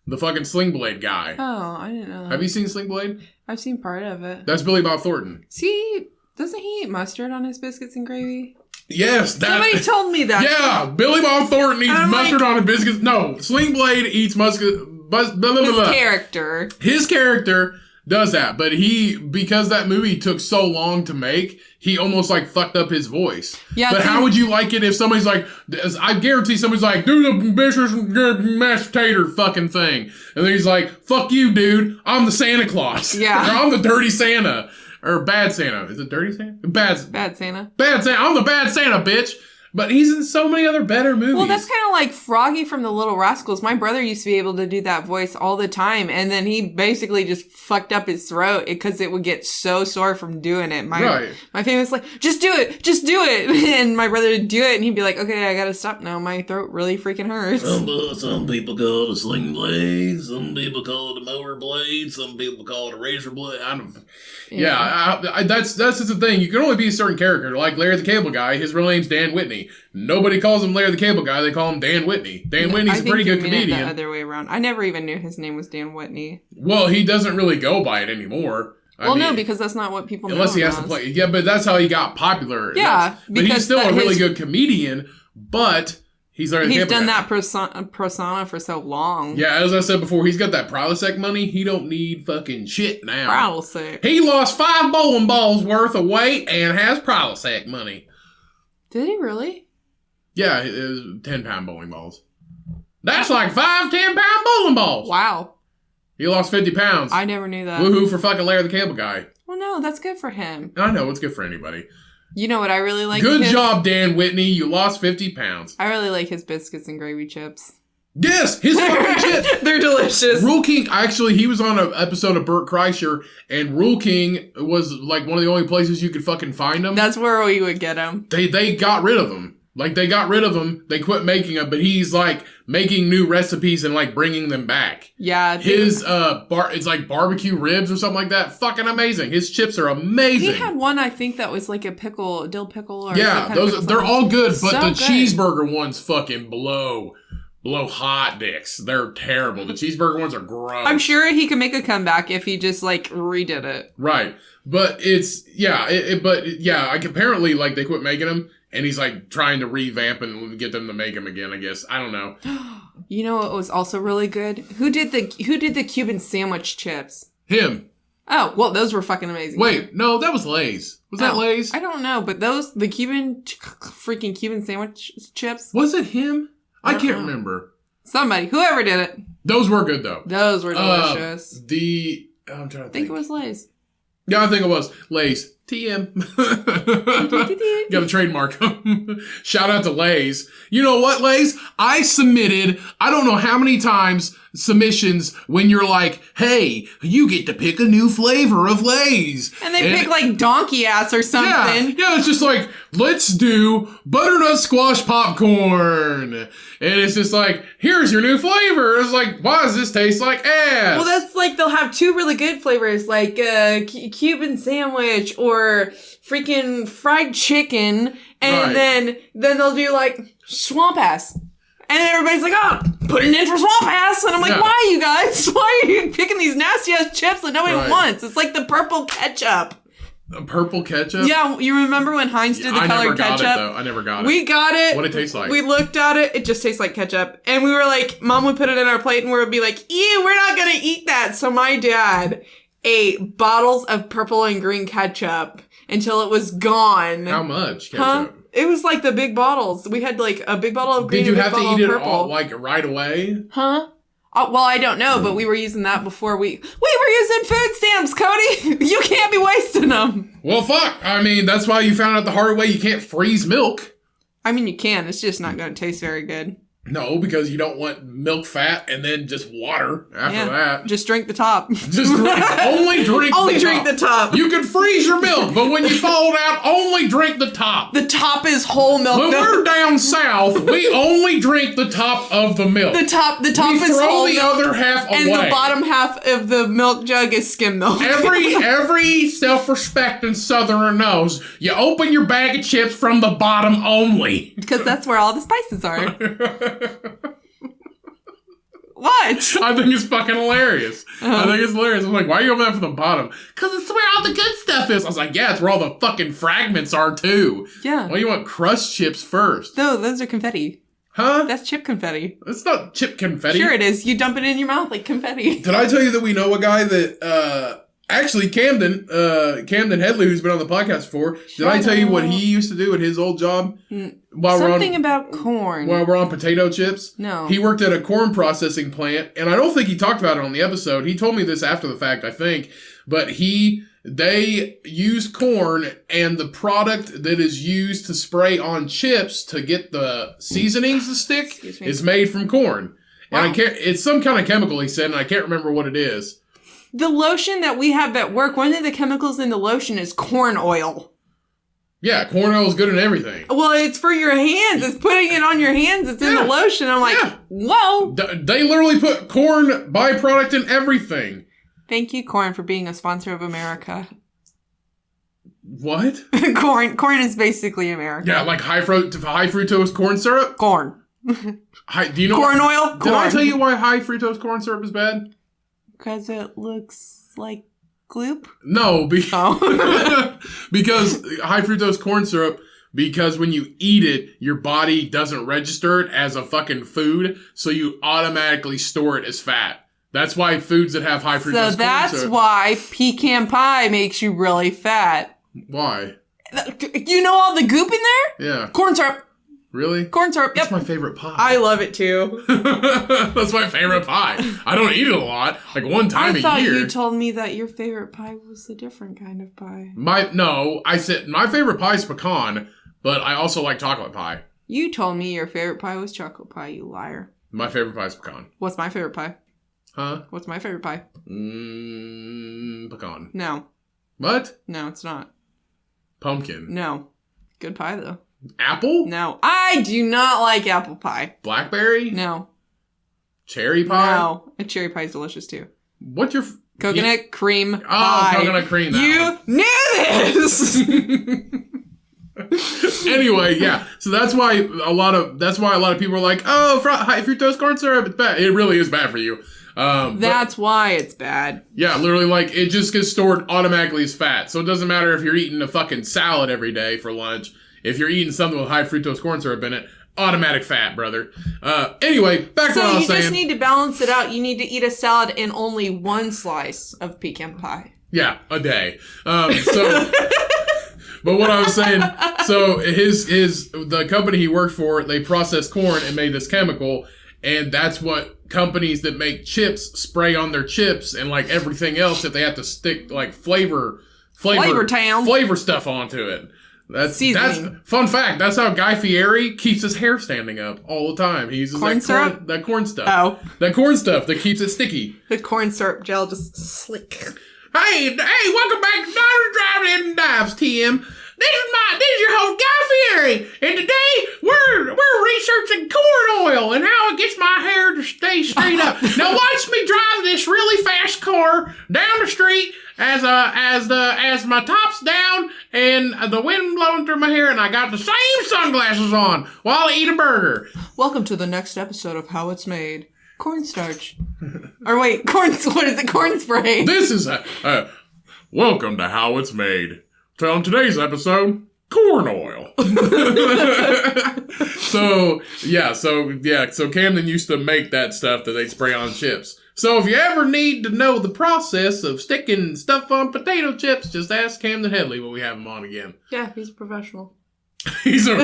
A: the fucking Sling Blade guy?
B: Oh, I didn't know that.
A: Have you seen Sling Blade?
B: I've seen part of it.
A: That's Billy Bob Thornton.
B: See, doesn't he eat mustard on his biscuits and gravy?
A: Yes,
B: somebody told me that.
A: Yeah, Billy Bob Thornton eats mustard on his biscuits. No, Sling Blade eats mustard. His character does that, but because that movie took so long to make, he almost like fucked up his voice. Yeah. But how would you like it if somebody's like, I guarantee somebody's like, do the biscuits and mashed tater fucking thing. And then he's like, fuck you, dude. I'm the Santa Claus.
B: Yeah.
A: Or I'm the dirty Santa. Or bad Santa. Is it dirty Santa? Bad
B: Santa.
A: Bad Santa. I'm the bad Santa, bitch. But he's in so many other better movies.
B: Well, that's kind of like Froggy from the Little Rascals. My brother used to be able to do that voice all the time. And then he basically just fucked up his throat because it would get so sore from doing it. My family was like, just do it. Just do it. And my brother would do it. And he'd be like, okay, I got to stop now. My throat really freaking hurts.
D: Some people call it a sling blade. Some people call it a mower blade. Some people call it a razor blade.
A: That's just the thing. You can only be a certain character. Like Larry the Cable Guy. His real name's Dan Whitney. Nobody calls him Larry the Cable Guy. They call him Dan Whitney. Dan Whitney's a pretty good comedian.
B: The other way around. I never even knew his name was Dan Whitney.
A: Well, he doesn't really go by it anymore.
B: No, because that's not what people know.
A: Unless he has to play. Yeah, but that's how he got popular.
B: Yeah.
A: But he's still a really good comedian, but he's Larry the Cable Guy.
B: He's done that persona for so long.
A: Yeah, as I said before, he's got that Prilosec money. He don't need fucking shit now.
B: Prilosec.
A: He lost 5 bowling balls worth of weight and has Prilosec money.
B: Did he really?
A: Yeah, it was 10-pound bowling balls. That's like 5 10-pound bowling balls.
B: Wow.
A: He lost 50 pounds.
B: I never knew that.
A: Woohoo for fucking Larry the Cable Guy.
B: Well, no, that's good for him.
A: I know, it's good for anybody.
B: You know what I really like?
A: Good job, Dan Whitney. You lost 50 pounds.
B: I really like his biscuits and gravy chips.
A: Yes, his fucking chips.
B: They're delicious.
A: Rule King, actually, he was on an episode of Burt Kreischer, and Rule King was like one of the only places you could fucking find them.
B: That's where we would get them.
A: They got rid of them. Like, they got rid of them. They quit making them, but he's, like, making new recipes and, like, bringing them back.
B: Yeah.
A: His, it's like barbecue ribs or something like that. Fucking amazing. His chips are amazing.
B: He had one, I think, that was like a dill pickle. Or
A: yeah, they're all good, but the cheeseburger ones fucking blow. blow hot dicks. They're terrible. The cheeseburger ones are gross.
B: I'm sure he could make a comeback if he just, like, redid it.
A: Right. But it's, apparently, like, they quit making them, and he's, like, trying to revamp and get them to make them again, I guess. I don't know.
B: You know what was also really good? Who did the Cuban sandwich chips?
A: Him.
B: Oh, well, those were fucking amazing.
A: Wait, no, that was Lay's. Was that Lay's?
B: I don't know, but the freaking Cuban sandwich chips.
A: Was it him? I can't remember.
B: Somebody, whoever did it.
A: Those were good, though.
B: Those were delicious.
A: I'm trying to think.
B: I think it was Lay's.
A: Yeah, I think it was Lay's. TM. Got a trademark. Shout out to Lay's. You know what, Lay's? I submitted, I don't know how many times, submissions when you're like, hey, you get to pick a new flavor of Lay's.
B: And they pick like donkey ass or something.
A: Yeah, it's just like, let's do butternut squash popcorn. And it's just like, here's your new flavor. It's like, why does this taste like ass?
B: Well, that's like, they'll have two really good flavors, like Cuban sandwich or freaking fried chicken. And then they'll do like swamp ass. And then everybody's like, oh, put it in for swamp ass. And I'm like, why, you guys? Why are you picking these nasty ass chips that nobody wants? It's like the purple ketchup.
A: Purple ketchup?
B: Yeah, you remember when Heinz did the colored ketchup?
A: I never got it.
B: We got it.
A: What did it taste like?
B: We looked at it. It just tastes like ketchup. And we were like, Mom would put it in our plate and we would be like, ew, we're not going to eat that. So my dad ate bottles of purple and green ketchup until it was gone.
A: How much ketchup?
B: Huh? It was like the big bottles. We had like a big bottle of green
A: and a big
B: bottle
A: Did you have to eat
B: of
A: it all,
B: purple.
A: like, right away?
B: Huh? Well, I don't know, but we were using that before we were using food stamps, Cody. You can't be wasting them.
A: Well, fuck. I mean, that's why you found out the hard way you can't freeze milk.
B: I mean, you can. It's just not going to taste very good.
A: No, because you don't want milk fat and then just water after that.
B: Just drink the top.
A: Just only drink
B: the top.
A: You can freeze your milk, but when you fall out, only drink the top.
B: The top is whole milk.
A: When we're down south, we only drink the top of the milk.
B: The top is
A: whole
B: milk.
A: We throw the other half away.
B: And the bottom half of the milk jug is skim milk.
A: Every self-respecting Southerner knows you open your bag of chips from the bottom only.
B: Because that's where all the spices are. What?
A: I think it's fucking hilarious. I think it's hilarious. I'm like, why are you opening that from the bottom? Because it's where all the good stuff is. I was like, yeah, it's where all the fucking fragments are too.
B: Yeah.
A: Why do you want crushed chips first?
B: No, those are confetti.
A: Huh?
B: That's chip confetti.
A: It's not chip confetti.
B: Sure it is. You dump it in your mouth like confetti.
A: Did I tell you that we know a guy that, actually Camden Headley, who's been on the podcast before, did I tell you what he used to do at his old job?
B: Something about corn.
A: While we're on potato chips?
B: No.
A: He worked at a corn processing plant, and I don't think he talked about it on the episode. He told me this after the fact, I think. But they use corn, and the product that is used to spray on chips to get the seasonings to stick is made from corn.
B: Wow.
A: And it's some kind of chemical, he said, and I can't remember what it is.
B: The lotion that we have at work, one of the chemicals in the lotion is corn oil.
A: Yeah, corn oil is good in everything.
B: Well, it's for your hands. It's putting it on your hands. It's in the lotion. I'm like, whoa.
A: They literally put corn byproduct in everything.
B: Thank you, corn, for being a sponsor of America.
A: What?
B: Corn is basically America.
A: Yeah, like high fructose corn syrup?
B: Corn.
A: Do you know
B: corn oil?
A: Did I tell you why high fructose corn syrup is bad?
B: Because it looks like gloop?
A: No, because high fructose corn syrup, because when you eat it, your body doesn't register it as a fucking food, so you automatically store it as fat. That's why foods that have high fructose corn syrup.
B: So that's why pecan pie makes you really fat.
A: Why?
B: You know all the goop in there?
A: Yeah.
B: Corn syrup.
A: Really?
B: Corn syrup,
A: That's my favorite pie.
B: I love it too.
A: That's my favorite pie. I don't eat it a lot. Like one time a year.
B: I thought you told me that your favorite pie was a different kind of pie.
A: I said my favorite pie is pecan, but I also like chocolate pie.
B: You told me your favorite pie was chocolate pie, you liar.
A: My favorite pie is pecan.
B: What's my favorite pie?
A: Huh?
B: What's my favorite pie?
A: Pecan.
B: No.
A: What?
B: No, it's not.
A: Pumpkin.
B: No. Good pie, though.
A: Apple?
B: No. I do not like apple pie.
A: Blackberry?
B: No.
A: Cherry pie?
B: No. A cherry pie is delicious, too.
A: What's your...
B: Coconut cream pie.
A: Oh, coconut cream.
B: You knew this!
A: Anyway, yeah. So that's why a lot of people are like, oh, high fructose corn syrup, it's bad. It really is bad for you.
B: That's why it's bad.
A: Yeah, literally, like, it just gets stored automatically as fat. So it doesn't matter if you're eating a fucking salad every day for lunch. If you're eating something with high fructose corn syrup in it, automatic fat, brother. Anyway, back to what I was saying. So you
B: just need to balance it out. You need to eat a salad and only one slice of pecan pie.
A: Yeah, a day. But what I was saying, so the company he worked for, they processed corn and made this chemical, and that's what companies that make chips spray on their chips and like everything else if they have to stick like flavor stuff onto it. That's fun fact. That's how Guy Fieri keeps his hair standing up all the time. He uses that corn stuff. Oh, that corn stuff that keeps it sticky.
B: The corn syrup gel just slick.
A: Hey, welcome back to Daughter's Driving and Dives, Tim. This is your host, Guy Fieri, and today we're researching corn oil and how it gets my hair to stay straight up. Now watch me drive this really fast car down the street as my top's down and the wind blowing through my hair, and I got the same sunglasses on while I eat a burger.
B: Welcome to the next episode of How It's Made. Cornstarch. Or wait, what is it? Corn spray.
A: This is welcome to How It's Made. So on today's episode, corn oil. So Camden used to make that stuff that they spray on chips. So if you ever need to know the process of sticking stuff on potato chips, just ask Camden Headley when we have him on again.
B: Yeah, he's a professional.
A: He's a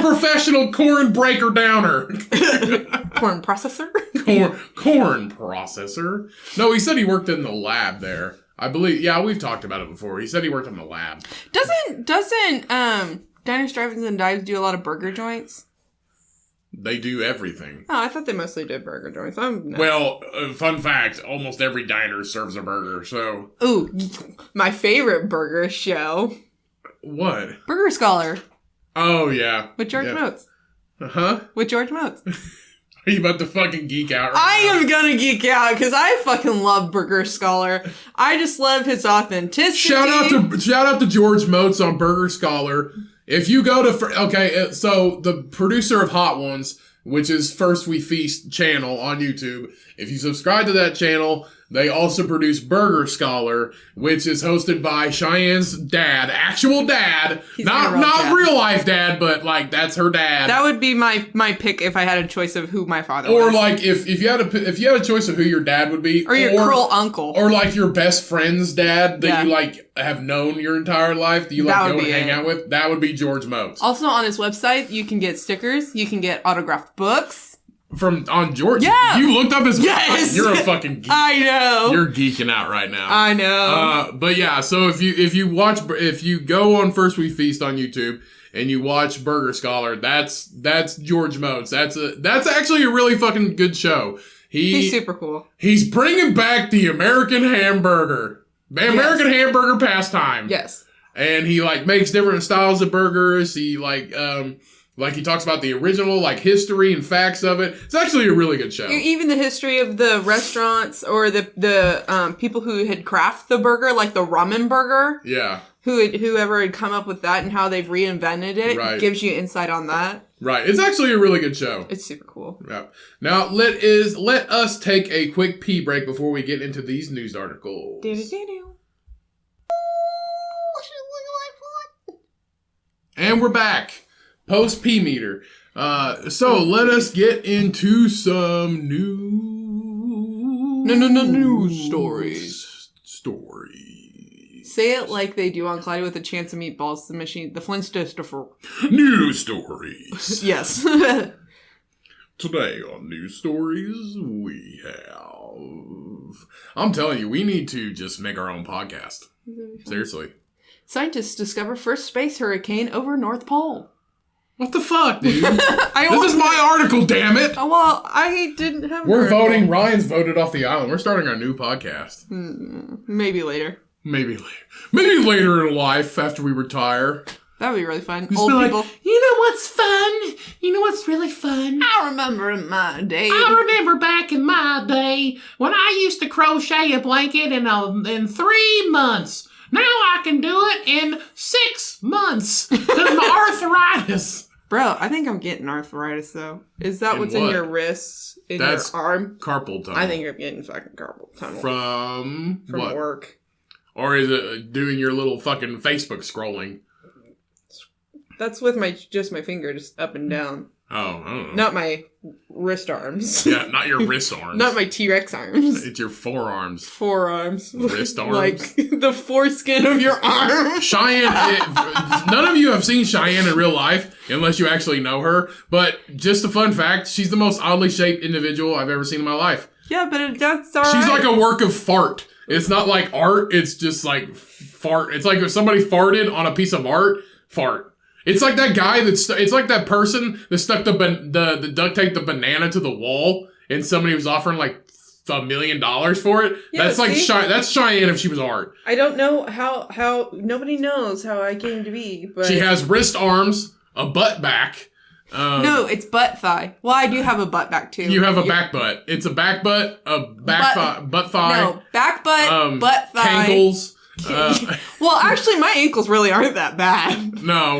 A: professional corn breaker downer.
B: Corn processor?
A: Corn processor? No, he said he worked in the lab there. I believe, yeah, we've talked about it before. He said he worked in the lab.
B: Doesn't Diners, Drive-Ins, and Dives do a lot of burger joints?
A: They do everything.
B: Oh, I thought they mostly did burger joints.
A: Well, fun fact, almost every diner serves a burger, so...
B: Ooh, my favorite burger show.
A: What?
B: Burger Scholar.
A: Oh, yeah.
B: With George Motes.
A: Huh?
B: With George Motes.
A: Are you about to fucking geek out right
B: now? I am gonna geek out because I fucking love Burger Scholar. I just love his authenticity.
A: Shout out to George Motes on Burger Scholar. If you go to so the producer of Hot Ones, which is First We Feast channel on YouTube, if you subscribe to that channel, they also produce Burger Scholar, which is hosted by Cheyenne's dad, actual dad, not real life dad, but like that's her dad.
B: That would be my pick if I had a choice of who my father
A: was. Or
B: like
A: if you had a choice of who your dad would be,
B: or your cruel uncle,
A: or like your best friend's dad that you like have known your entire life that you like go and hang out with, that would be George Motes.
B: Also on his website, you can get stickers, you can get autographed books.
A: On George?
B: Yeah.
A: You looked up his...
B: Yes.
A: You're a fucking geek.
B: I know.
A: You're geeking out right now.
B: I know.
A: But yeah, so if you go on First We Feast on YouTube and you watch Burger Scholar, that's George Motes. That's actually a really fucking good show.
B: He's super cool.
A: He's bringing back the American hamburger. The American hamburger pastime.
B: Yes.
A: And he like makes different styles of burgers. He like he talks about the original, like history and facts of it. It's actually a really good show.
B: Even the history of the restaurants or the people who had crafted the burger, like the ramen burger.
A: Yeah.
B: Whoever had come up with that and how they've reinvented it gives you insight on that.
A: Right. It's actually a really good show.
B: It's super cool.
A: Yeah. Now let us take a quick pee break before we get into these news articles. And we're back. Post P meter. So let us get into some news stories.
B: Say it like they do on Clyde with a Chance of Meatballs, the Flintstones.
A: News stories.
B: Yes.
A: Today on News Stories, we have... I'm telling you, we need to just make our own podcast. Seriously.
B: Scientists discover first space hurricane over North Pole.
A: What the fuck, dude? This is my article, damn it!
B: Oh, well, I didn't have...
A: We're voting. Ryan's voted off the island. We're starting our new podcast.
B: Maybe later.
A: Maybe later in life, after we retire.
B: That would be really fun.
A: Just
B: old people.
C: You know what's fun? You know what's really fun?
B: I remember in my day.
C: I remember back in my day when I used to crochet a blanket in 3 months. Now I can do it in 6 months. Because my arthritis.
B: Bro, I think I'm getting arthritis, though. Is that
A: In
B: what's in
A: what?
B: your wrists? In
A: That's
B: your arm?
A: Carpal tunnel.
B: I think you're getting fucking carpal tunnel.
A: From what?
B: Work.
A: Or is it doing your little fucking Facebook scrolling?
B: That's with just my finger, just up and down.
A: Oh, I don't know.
B: Not my wrist arms.
A: Yeah, not your wrist arms.
B: Not my T-Rex arms.
A: It's your forearms.
B: Forearms.
A: Wrist arms?
B: Like the foreskin of your arm.
A: Cheyenne, none of you have seen Cheyenne in real life, unless you actually know her. But just a fun fact, she's the most oddly shaped individual I've ever seen in my life.
B: Yeah, but that's alright.
A: She's like a work of fart. It's not like art, it's just like fart. It's like if somebody farted on a piece of art, fart. It's like that guy it's like that person that stuck the duct tape the banana to the wall and somebody was offering like $1 million for it.
B: Yeah,
A: that's like
B: see?
A: that's Cheyenne if she was art.
B: I don't know how nobody knows how I came to be, but
A: She has wrist arms, a butt back.
B: no, it's butt thigh. Well, I do have a butt back too.
A: You have a back butt. It's a back butt, a butt thigh.
B: No, back butt, butt thigh.
A: Cankles.
B: Well, actually, my ankles really aren't that bad.
A: No.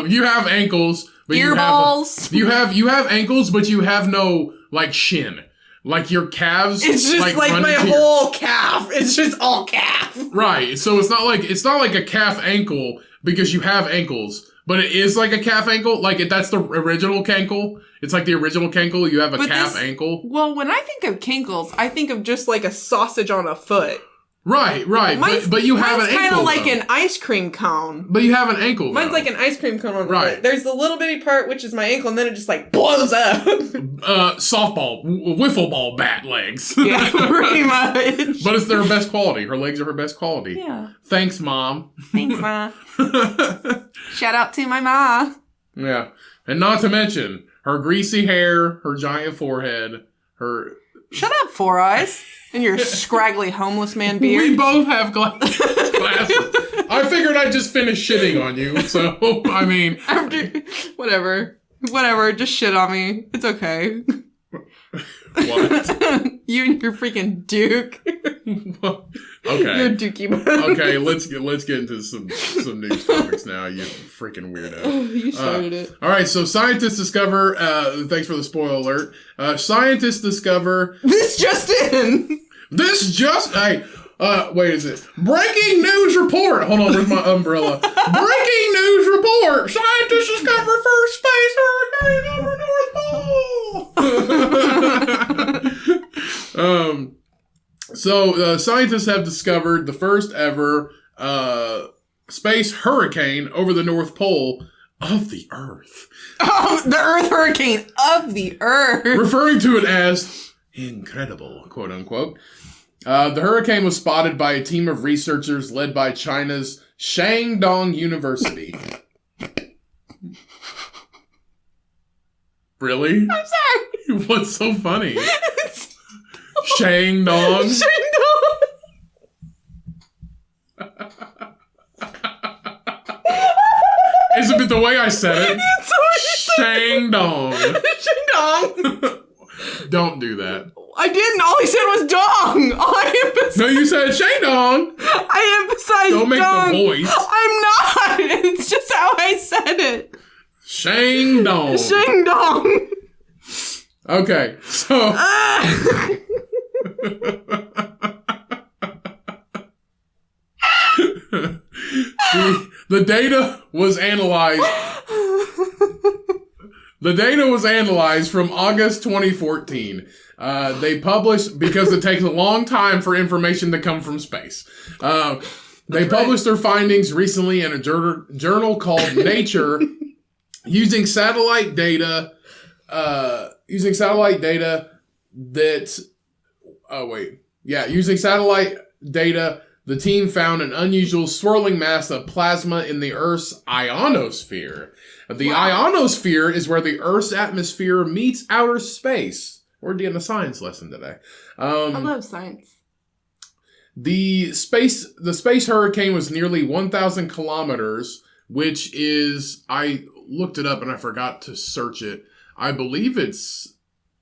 A: You have ankles, but
B: Ear balls.
A: you have ankles, but you have no like shin. Like your calves.
B: It's just like
A: run
B: my
A: into
B: whole calf. It's just all calf.
A: Right. So it's not like a calf ankle because you have ankles. But it is like a calf ankle. Like that's the original cankle. It's like the original cankle. You have a calf ankle.
B: Well, when I think of cankles, I think of just like a sausage on a foot.
A: Right. But you have an ankle. It's
B: kind of like an ice cream cone.
A: But you have an ankle.
B: Mine's like an ice cream cone on the
A: Right.
B: foot. There's the little bitty part, which is my ankle, and then it just like blows up.
A: Softball, wiffle ball bat legs.
B: Yeah, pretty much.
A: But it's their best quality. Her legs are her best quality.
B: Yeah.
A: Thanks, Mom.
B: Thanks, Ma. Shout out to my ma.
A: Yeah. And not to mention her greasy hair, her giant forehead, her...
B: Shut up, Four Eyes. And your scraggly homeless man beard.
A: We both have glasses. I figured I'd just finish shitting on you, so, I mean...
B: Whatever, just shit on me. It's okay.
A: What?
B: You and your freaking Duke.
A: Okay.
B: You're Dookie man.
A: Okay, let's get into some news topics now, you freaking weirdo.
B: You started it.
A: All right, so scientists discover, thanks for the spoiler alert. Scientists discover...
B: This just in!
A: Hey, wait, is it? Breaking news report! Hold on, where's my umbrella? Breaking news report! Scientists discover first space hurricane over North Pole! So scientists have discovered the first ever space hurricane over the North Pole of the Earth.
B: Oh, the Earth hurricane of the Earth.
A: Referring to it as incredible, quote unquote. The hurricane was spotted by a team of researchers led by China's Shandong University. Really?
B: I'm sorry.
A: What's so funny? Shandong?
B: Shandong.
A: Is it the way I said it? Shandong.
B: Shandong.
A: Don't do that.
B: I didn't. All I said was dong. All I emphasized.
A: No, you said Shandong.
B: I emphasized
A: Don't make
B: dong.
A: the voice.
B: I'm not. It's just how I said it.
A: Shandong.
B: Shandong.
A: Okay, so... The data was analyzed. The data was analyzed from August 2014. They published, because it takes a long time for information to come from space. They published their findings recently in a journal called Nature, using satellite data using satellite data, the team found an unusual swirling mass of plasma in the Earth's ionosphere. The ionosphere is where the Earth's atmosphere meets outer space. We're getting a science lesson today.
B: I love science.
A: The space hurricane was nearly 1,000 kilometers, which is, I looked it up and I forgot to search it. I believe it's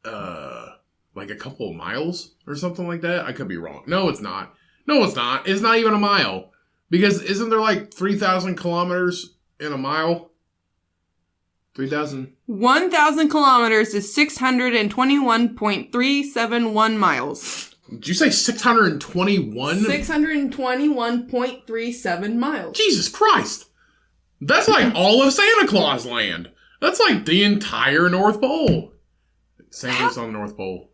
A: like a couple of miles or something like that. I could be wrong. No, it's not. It's not even a mile. Because isn't there like 3,000 kilometers in a mile? 3,000.
B: 1,000 kilometers is 621.371 miles.
A: Did you say 621?
B: 621.37 miles.
A: Jesus Christ. That's like all of Santa Claus land. That's like the entire North Pole. Santa's on the North Pole.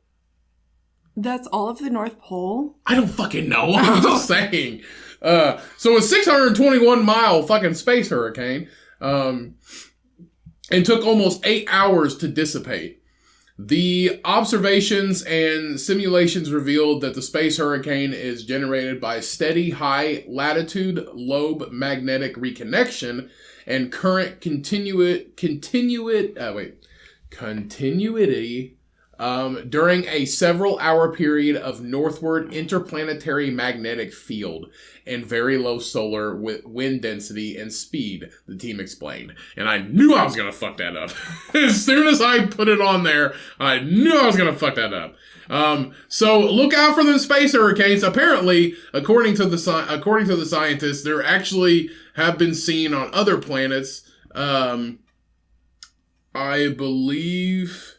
B: That's all of the North Pole?
A: I don't fucking know. I'm just saying. So a 621-mile fucking space hurricane, and took almost 8 hours to dissipate. The observations and simulations revealed that the space hurricane is generated by steady high latitude lobe magnetic reconnection and current continuity during a several hour period of northward interplanetary magnetic field and very low solar wind density and speed, the team explained. And I knew I was going to fuck that up. As soon as I put it on there, I knew I was going to fuck that up. So look out for the space hurricanes. Apparently, according to the scientists, there actually have been seen on other planets. I believe.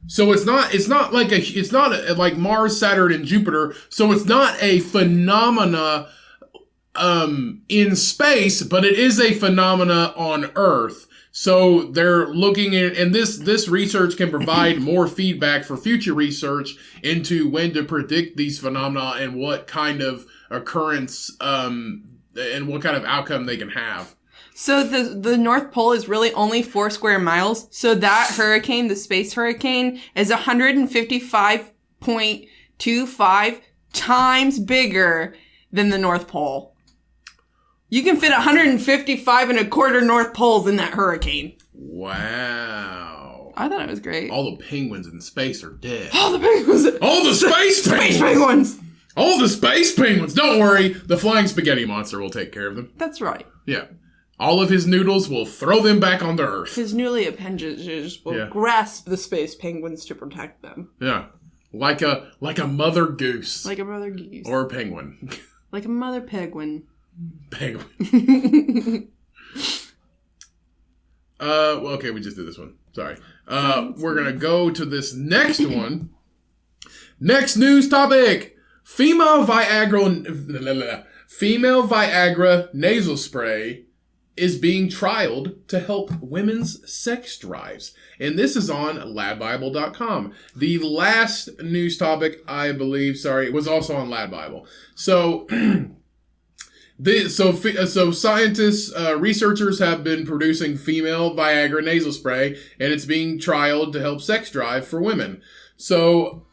A: So it's not like Mars, Saturn, and Jupiter. So it's not a phenomena in space, but it is a phenomena on Earth. So they're looking at, and this research can provide more feedback for future research into when to predict these phenomena and what kind of occurrence and what kind of outcome they can have.
B: So the North Pole is really only 4 square miles. So that hurricane, the space hurricane, is 155.25 times bigger than the North Pole. You can fit 155 and a quarter North Poles in that hurricane.
A: Wow.
B: I thought it was great.
A: All the penguins in space are dead.
B: All the penguins.
A: All the space
B: penguins.
A: All the space penguins. Don't worry. The flying spaghetti monster will take care of them.
B: That's right.
A: Yeah. All of his noodles will throw them back onto Earth.
B: His newly appendages will grasp the space penguins to protect them.
A: Yeah. Like a mother goose.
B: Like a mother goose.
A: Or a penguin.
B: Like a mother penguin.
A: Penguin. Well, okay, we just did this one. Sorry. We're going to go to this next one. Next news topic. Female Viagra nasal spray is being trialed to help women's sex drives. And this is on ladbible.com. The last news topic, I believe, was also on LadBible. So, scientists, researchers have been producing female Viagra nasal spray, and it's being trialed to help sex drive for women. So,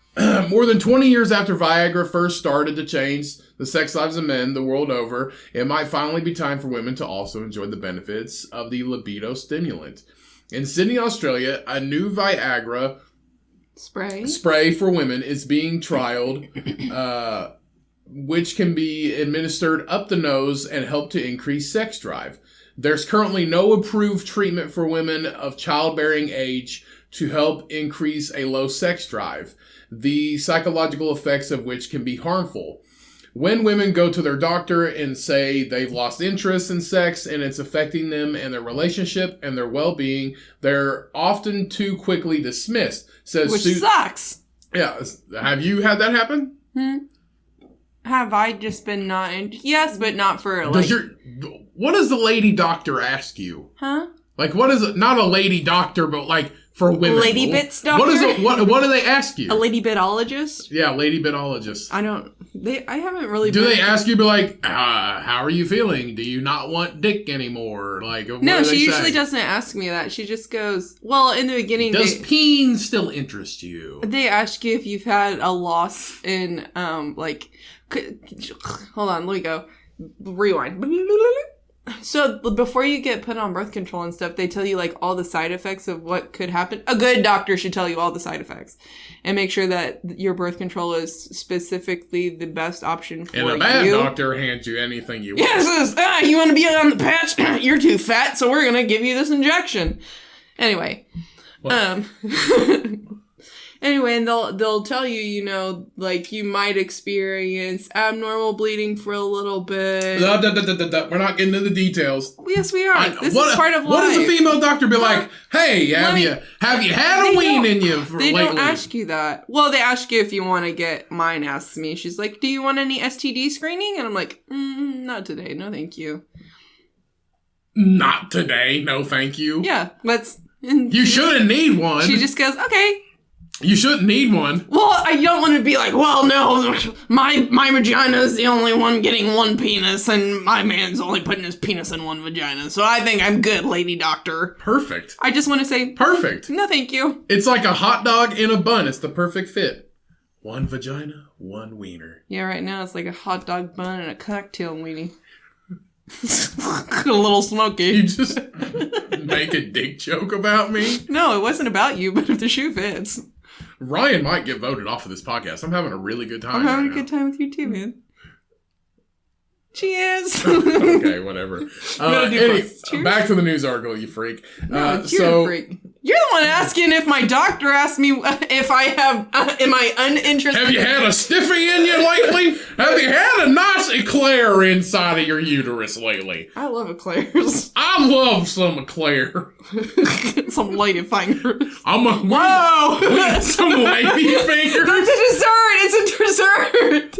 A: more than 20 years after Viagra first started to change the sex lives of men the world over, it might finally be time for women to also enjoy the benefits of the libido stimulant. In Sydney, Australia, a new Viagra spray for women is being trialed, which can be administered up the nose and help to increase sex drive. There's currently no approved treatment for women of childbearing age to help increase a low sex drive, the psychological effects of which can be harmful. When women go to their doctor and say they've lost interest in sex and it's affecting them and their relationship and their well-being, they're often too quickly dismissed.
B: Which sucks.
A: Yeah. Have you had that happen?
B: Have I just been not in? Yes, but not for like...
A: What does the lady doctor ask you?
B: Huh?
A: Like, what is it? Not a lady doctor, but like for women.
B: Lady bits doctor?
A: What is it? What do they ask you?
B: A lady bitologist?
A: Yeah, lady bitologist.
B: I haven't really
A: Do they ask you, be like, how are you feeling? Do you not want dick anymore? Like,
B: no, she usually doesn't ask me that. She just goes, well, in the beginning...
A: Does peen still interest you?
B: They ask you if you've had a loss in, hold on, let me go. Rewind. So before you get put on birth control and stuff, they tell you like all the side effects of what could happen. A good doctor should tell you all the side effects and make sure that your birth control is specifically the best option for you.
A: And a bad doctor hands you anything you want.
B: Yes, you want to be on the patch? You're too fat, so we're going to give you this injection. Anyway. Anyway, and they'll tell you, you know, like you might experience abnormal bleeding for a little bit.
A: We're not getting into the details.
B: Yes, we are. This is part of life.
A: What does a female doctor be like? Hey, have you had a ween in you lately?
B: They don't ask you that. Well, they ask you if you want to get. Mine asks me. She's like, "Do you want any STD screening?" And I'm like, "Not today. No, thank you."
A: Not today. No, thank you.
B: Yeah,
A: You shouldn't need one.
B: She just goes, "Okay."
A: You shouldn't need one.
B: Well, I don't want to be like, well, no, my vagina is the only one getting one penis, and my man's only putting his penis in one vagina. So I think I'm good, lady doctor.
A: Perfect.
B: I just want to say,
A: perfect.
B: No, thank you.
A: It's like a hot dog in a bun. It's the perfect fit. One vagina, one wiener.
B: Yeah, right now it's like a hot dog bun and a cocktail weenie. A little smoky.
A: You just make a dick joke about me?
B: No, it wasn't about you, but if the shoe fits.
A: Ryan might get voted off of this podcast. I'm having a really good time.
B: I'm having a good time with you too, man. Cheers.
A: Okay, whatever. Back to the news article, you freak.
B: No, you're a freak. You're the one asking if my doctor asked me if I have, am I uninterested?
A: Have you had a stiffy in you lately? Have you had a nice eclair inside of your uterus lately?
B: I love eclairs.
A: I love some eclair.
B: Some lady fingers.
A: Whoa! Some lady fingers?
B: That's a dessert! It's a dessert!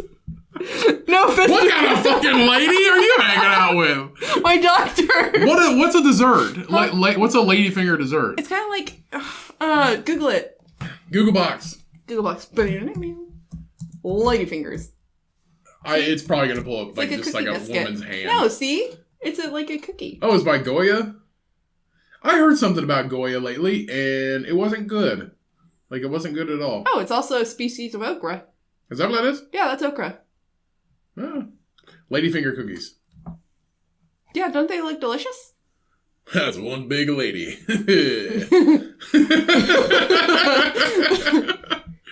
B: No offense.
A: What kind of fucking lady are you hanging out with?
B: My doctor.
A: What's a dessert? What's a lady finger dessert?
B: It's kind of like, Google it.
A: Google Box.
B: Google Box. Lady fingers.
A: It's probably gonna pull up like
B: a
A: just like a
B: biscuit.
A: woman's hand.
B: No, see, it's like a cookie.
A: Oh, it's by Goya. I heard something about Goya lately, and it wasn't good. Like it wasn't good at all.
B: Oh, it's also a species of okra.
A: Is that what that is?
B: Yeah, that's okra.
A: Oh. Ladyfinger cookies.
B: Yeah, don't they look delicious?
A: That's one big lady.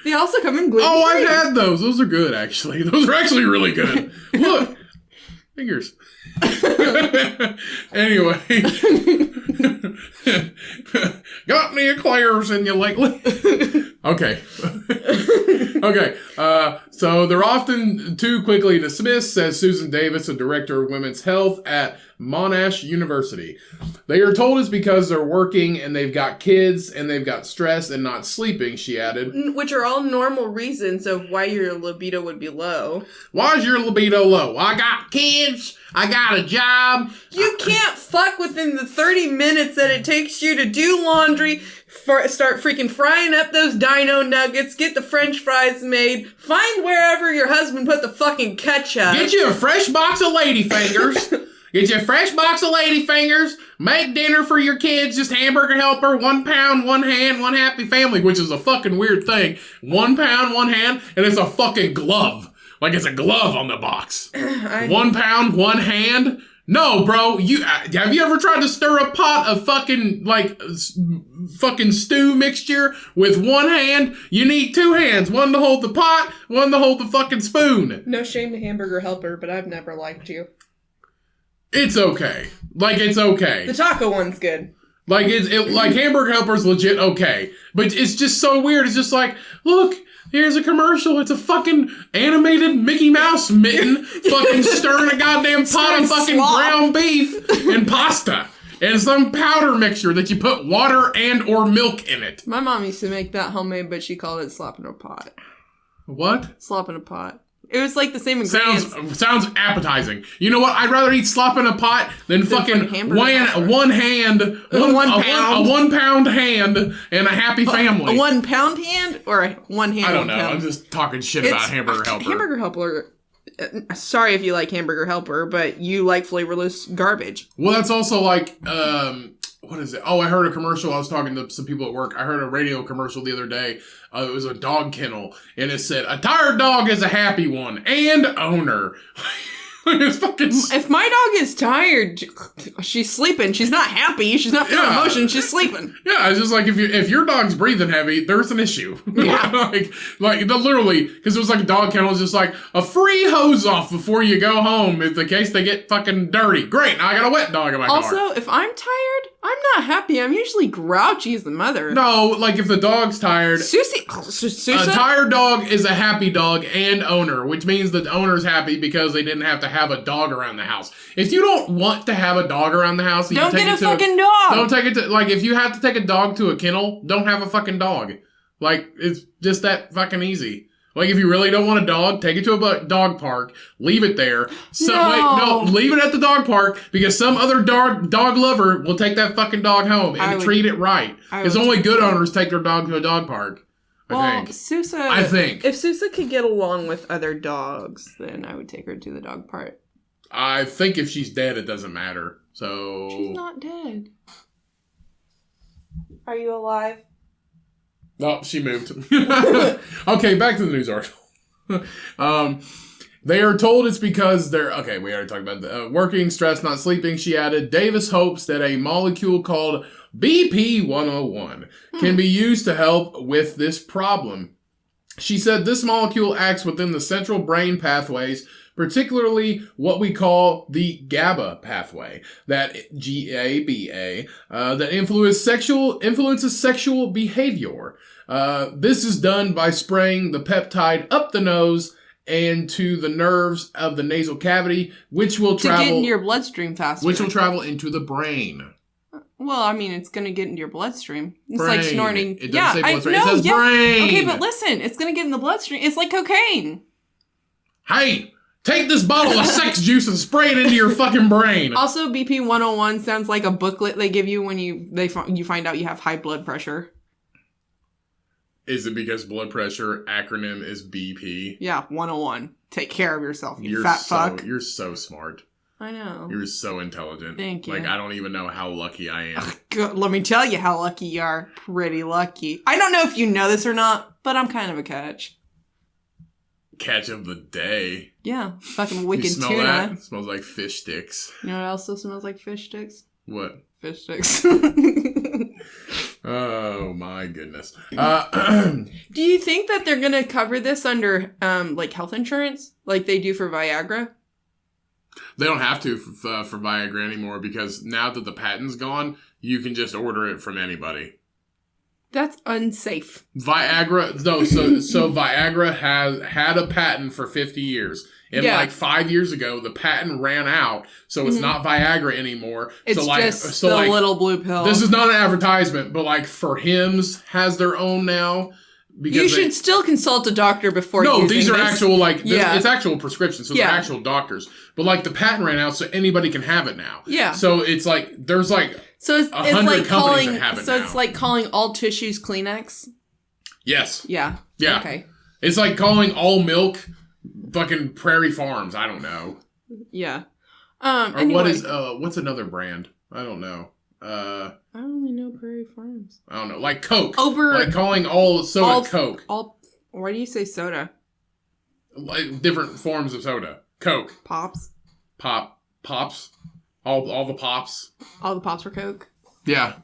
B: They also come in gluten-free.
A: Oh, I've had those. Those are good, actually. Those are actually really good. Look. Fingers. Anyway. Got any eclairs in you lately? Okay. Okay. So they're often too quickly dismissed, says Susan Davis, a director of women's health at Monash University. They are told it's because they're working and they've got kids and they've got stress and not sleeping, she added.
B: Which are all normal reasons of why your libido would be low.
A: Why is your libido low? I got kids. I got a job.
B: You can't fuck within the 30 minutes that it takes you to do laundry, start freaking frying up those dino nuggets, get the french fries made, find wherever your husband put the fucking ketchup.
A: Get you a fresh box of ladyfingers. Get you a fresh box of ladyfingers. Make dinner for your kids. Just Hamburger Helper. 1 pound, 1 hand, 1 happy family, which is a fucking weird thing. 1 pound, 1 hand, and it's a fucking glove. Like it's a glove on the box. 1 pound, 1 hand. No, bro. Have you ever tried to stir a pot of fucking fucking stew mixture with 1 hand? You need 2 hands. 1 to hold the pot, 1 to hold the fucking spoon.
B: No shame to Hamburger Helper, but I've never liked you.
A: It's okay. Like it's okay.
B: The taco one's good.
A: Like like Hamburger Helper's legit okay, but it's just so weird. It's just like, look. Here's a commercial. It's a fucking animated Mickey Mouse mitten fucking stirring a goddamn pot of fucking ground beef and pasta. And some powder mixture that you put water and or milk in it.
B: My mom used to make that homemade, but she called it slop in a pot.
A: What?
B: Slop in a pot. It was like the same ingredients.
A: Sounds appetizing. You know what? I'd rather eat slop in a pot than fucking one hand, a 1 pound hand, and a happy family.
B: A 1 pound hand or a 1 hand?
A: I don't know. I'm just talking shit about Hamburger Helper.
B: Hamburger Helper. Sorry if you like Hamburger Helper, but you like flavorless garbage.
A: Well, that's also like, what is it? Oh, I heard a commercial. I was talking to some people at work. I heard a radio commercial the other day. It was a dog kennel, and it said, "A tired dog is a happy one, and owner." It's fucking...
B: If my dog is tired, she's sleeping. She's not happy. She's not feeling emotion. She's sleeping.
A: Yeah, it's just like if your dog's breathing heavy, there's an issue.
B: Yeah.
A: like literally, because it was like a dog kennel. It's just like a free hose off before you go home in the case they get fucking dirty. Great, now I got a wet dog in my car.
B: Also, if I'm tired, I'm not happy. I'm usually grouchy as the mother.
A: No, like if the dog's tired.
B: Susie.
A: A tired dog is a happy dog and owner, which means the owner's happy because they didn't have to have a dog around the house. If you don't want to have a dog around the house,
B: don't get a fucking dog.
A: Don't take it to, like, if you have to take a dog to a kennel, don't have a fucking dog. Like, it's just that fucking easy. Like, if you really don't want a dog, take it to a dog park, leave it there. Leave it at the dog park, because some other dog lover will take that fucking dog home and treat it right. Because only good owners take their dog to a dog park, I think.
B: I think. If Sousa could get along with other dogs, then I would take her to the dog park.
A: I think if she's dead, it doesn't matter. So
B: she's not dead. Are you alive?
A: Oh, she moved. Okay, back to the news article. They are told it's because they're... Okay, we already talked about the working, stress, not sleeping. She added, Davis hopes that a molecule called BP-101 can be used to help with this problem. She said this molecule acts within the central brain pathways, particularly what we call the GABA pathway, that GABA, that influences sexual behavior. This is done by spraying the peptide up the nose and to the nerves of the nasal cavity, which will travel...
B: To get into your bloodstream faster.
A: Which will travel into the brain.
B: Well, I mean, it's going to get into your bloodstream. It's like snorting.
A: It doesn't say bloodstream. It says brain.
B: Okay, but listen, it's going to get in the bloodstream. It's like cocaine.
A: Hey, take this bottle of sex juice and spray it into your fucking brain.
B: Also, BP 101 sounds like a booklet they give you when you find out you have high blood pressure.
A: Is it because blood pressure acronym is BP?
B: Yeah, 101. Take care of yourself, you fat fuck.
A: You're so smart.
B: I know.
A: You're so intelligent.
B: Thank you.
A: Like, I don't even know how lucky I am.
B: Let me tell you how lucky you are. Pretty lucky. I don't know if you know this or not, but I'm kind of a catch.
A: Catch of the day.
B: Yeah. Fucking wicked
A: you smell
B: tuna.
A: That? It smells like fish sticks.
B: You know what else smells like fish sticks?
A: What?
B: Fish sticks.
A: Oh my goodness.
B: Do you think that they're going to cover this under like health insurance like they do for Viagra?
A: They don't have to for Viagra anymore, because now that the patent's gone, you can just order it from anybody.
B: That's unsafe.
A: Viagra, no, so Viagra has had a patent for 50 years. And like 5 years ago, the patent ran out, so it's not Viagra anymore.
B: It's just the little blue pill.
A: This is not an advertisement, but like for Hims has their own now.
B: You should still consult a doctor before using this.
A: No, these are actual, it's actual prescriptions, so they're actual doctors. But like the patent ran out, so anybody can have it now.
B: Yeah.
A: So it's like, there's like
B: so it's
A: 100
B: like
A: companies that have it now.
B: So it's like calling all tissues Kleenex?
A: Yes.
B: Yeah.
A: Yeah.
B: Okay.
A: It's like calling all milk fucking Prairie Farms. I don't know.
B: Yeah.
A: Or
B: anyway.
A: What's another brand? I don't know.
B: I only know Prairie Farms.
A: I don't know. Like Coke.
B: Like
A: calling all soda Coke.
B: Why do you say soda?
A: Like different forms of soda. Coke.
B: Pops.
A: Pops. All the pops.
B: All the pops for Coke.
A: Yeah.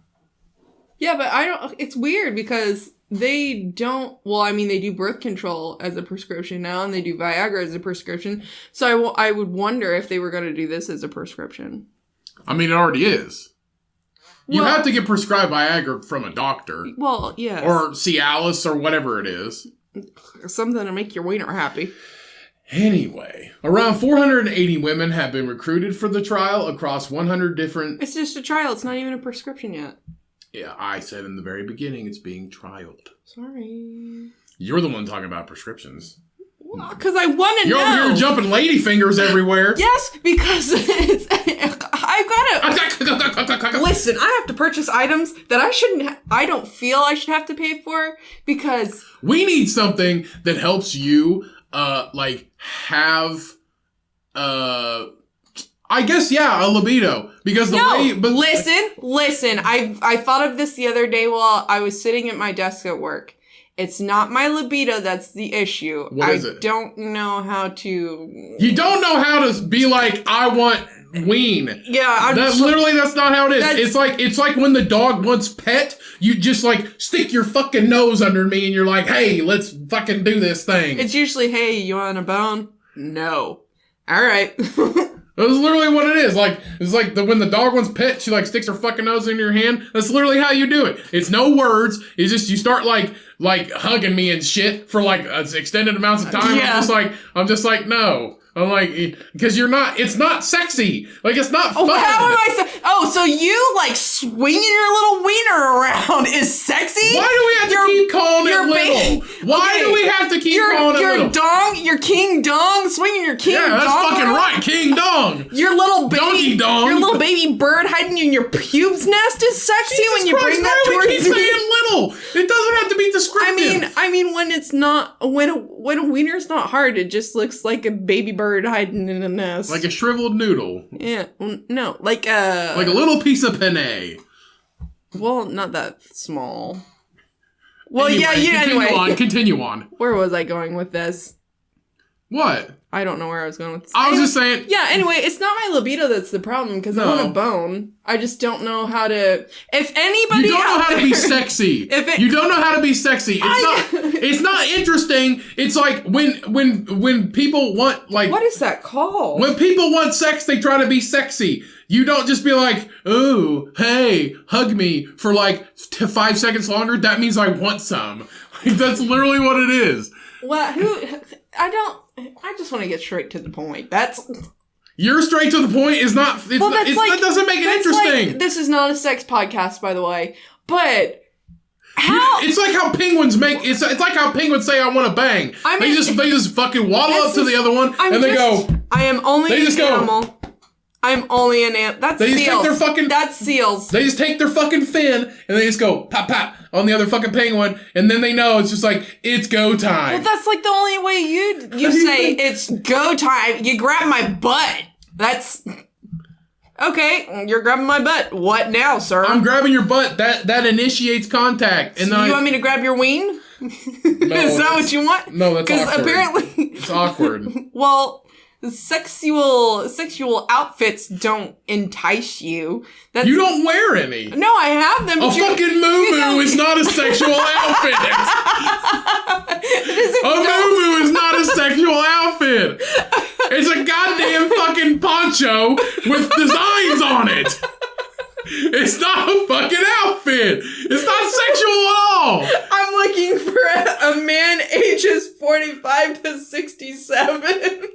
B: Yeah, but it's weird because they don't, well, I mean, they do birth control as a prescription now, and they do Viagra as a prescription. So I would wonder if they were going to do this as a prescription.
A: I mean, it already is. You have to get prescribed Viagra from a doctor.
B: Well, yes.
A: Or Cialis or whatever it is.
B: Something to make your wiener happy.
A: Anyway, around 480 women have been recruited for the trial across 100 different...
B: It's just a trial. It's not even a prescription yet.
A: Yeah, I said in the very beginning it's being trialed.
B: Sorry.
A: You're the one talking about prescriptions.
B: Well, because I want to know.
A: You're over here jumping lady fingers everywhere.
B: Yes, because I've got to... Listen, I have to purchase items that I don't feel I should have to pay for because...
A: We need something that helps you, have... I guess, a libido. Because
B: listen. I thought of this the other day while I was sitting at my desk at work. It's not my libido that's the issue.
A: What is it?
B: I don't know how to...
A: You don't know how to be like, I want ween.
B: Yeah.
A: That's not how it is. It's like when the dog wants pet, you just stick your fucking nose under me and you're like, hey, let's fucking do this thing.
B: It's usually, hey, you want a bone? No. All right.
A: That's literally what it is. Like, it's like when the dog wants pet, she like sticks her fucking nose in your hand. That's literally how you do it. It's no words. It's just you start like hugging me and shit for like extended amounts of time.
B: Yeah.
A: I'm just like, no. I'm like, because it's not sexy. Like, it's not fun.
B: How am I so you like swinging your little wiener around is sexy?
A: Why do we have to keep calling it little? Why do we have to keep calling it little?
B: Your dong, your king dong, swinging your king dong.
A: Yeah, that's fucking right, king dong.
B: Your little baby,
A: donkey dong.
B: Your little baby bird hiding in your pubes nest is sexy.
A: Jesus
B: when you
A: Christ,
B: bring that towards
A: me. Keep saying little. It doesn't have to be descriptive.
B: I mean, when it's not, when a wiener's not hard, it just looks like a baby bird hiding in a nest.
A: Like a shriveled noodle.
B: Yeah, no, like a
A: little piece of penne.
B: Well, not that small. Well,
A: anyway. Continue on.
B: Where was I going with this?
A: What?
B: I don't know where I was going with this.
A: I was just saying.
B: Yeah, anyway, it's not my libido that's the problem, because I want a bone. I just don't know how to... If anybody
A: You don't know how to be sexy. You don't know how to be sexy. It's not interesting. It's like when people want, like...
B: What is that called?
A: When people want sex, they try to be sexy. You don't just be like, ooh, hey, hug me for like 5 seconds longer. That means I want some. Like, that's literally what it is.
B: Well, I just want to get straight to the point.
A: You're straight to the point is not, that doesn't make it interesting.
B: Like, this is not a sex podcast, by the way, but how?
A: It's like how penguins it's like how penguins say I want to bang. They just fucking waddle up to the other one and they go.
B: I am only an animal. I'm only an animal. That's seals.
A: Just take their fucking.
B: That's seals.
A: They just take their fucking fin and they just go pop pop on the other fucking penguin, and then they know it's just like it's go time.
B: Well, that's like the only way you say it's go time. You grab my butt. That's okay. You're grabbing my butt. What now, sir?
A: I'm grabbing your butt. That initiates contact. And
B: so you want me to grab your ween?
A: No,
B: is that what you want?
A: No, that's awkward.
B: Because apparently
A: it's awkward.
B: Well. Sexual outfits don't entice you.
A: You don't wear any.
B: No, I have them.
A: A fucking moo-moo is not a sexual outfit. A moo-moo is not a sexual outfit. It's a goddamn fucking poncho with designs on it. It's not a fucking outfit. It's not sexual at all.
B: I'm looking for a man ages 45 to 67.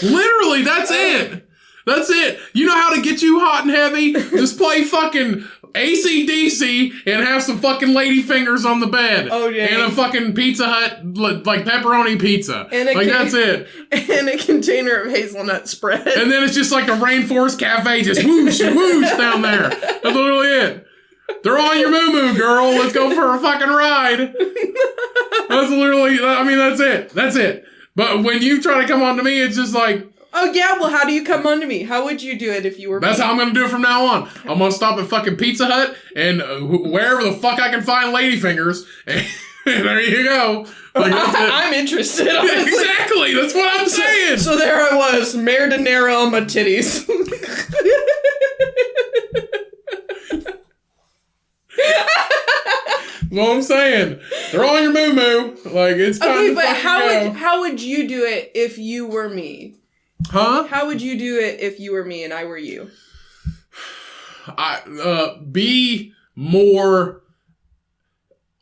A: Literally, that's it. That's it. You know how to get you hot and heavy? Just play fucking AC/DC and have some fucking lady fingers on the bed.
B: Oh, yeah.
A: And a fucking Pizza Hut, like pepperoni pizza. That's it.
B: And a container of hazelnut spread.
A: And then it's just like a Rainforest Cafe, just whoosh, whoosh down there. That's literally it. They're on your moo-moo, girl. Let's go for a fucking ride. That's literally, that's it. That's it. But when you try to come on to me, it's just like...
B: Oh, yeah, well, how do you come on to me? How would you do it if you were
A: That's
B: me?
A: how I'm going to do it from now on. I'm going to stop at fucking Pizza Hut and wherever the fuck I can find ladyfingers. And there you go. Like,
B: I'm interested, honestly.
A: Exactly, that's what I'm saying.
B: So there I was, marinara on my titties.
A: What I'm saying, they're on your moo-moo. Like, it's time
B: okay,
A: to
B: but
A: go.
B: how would you do it if you were me?
A: Huh?
B: How would you do it if you were me and I were you?
A: Be more.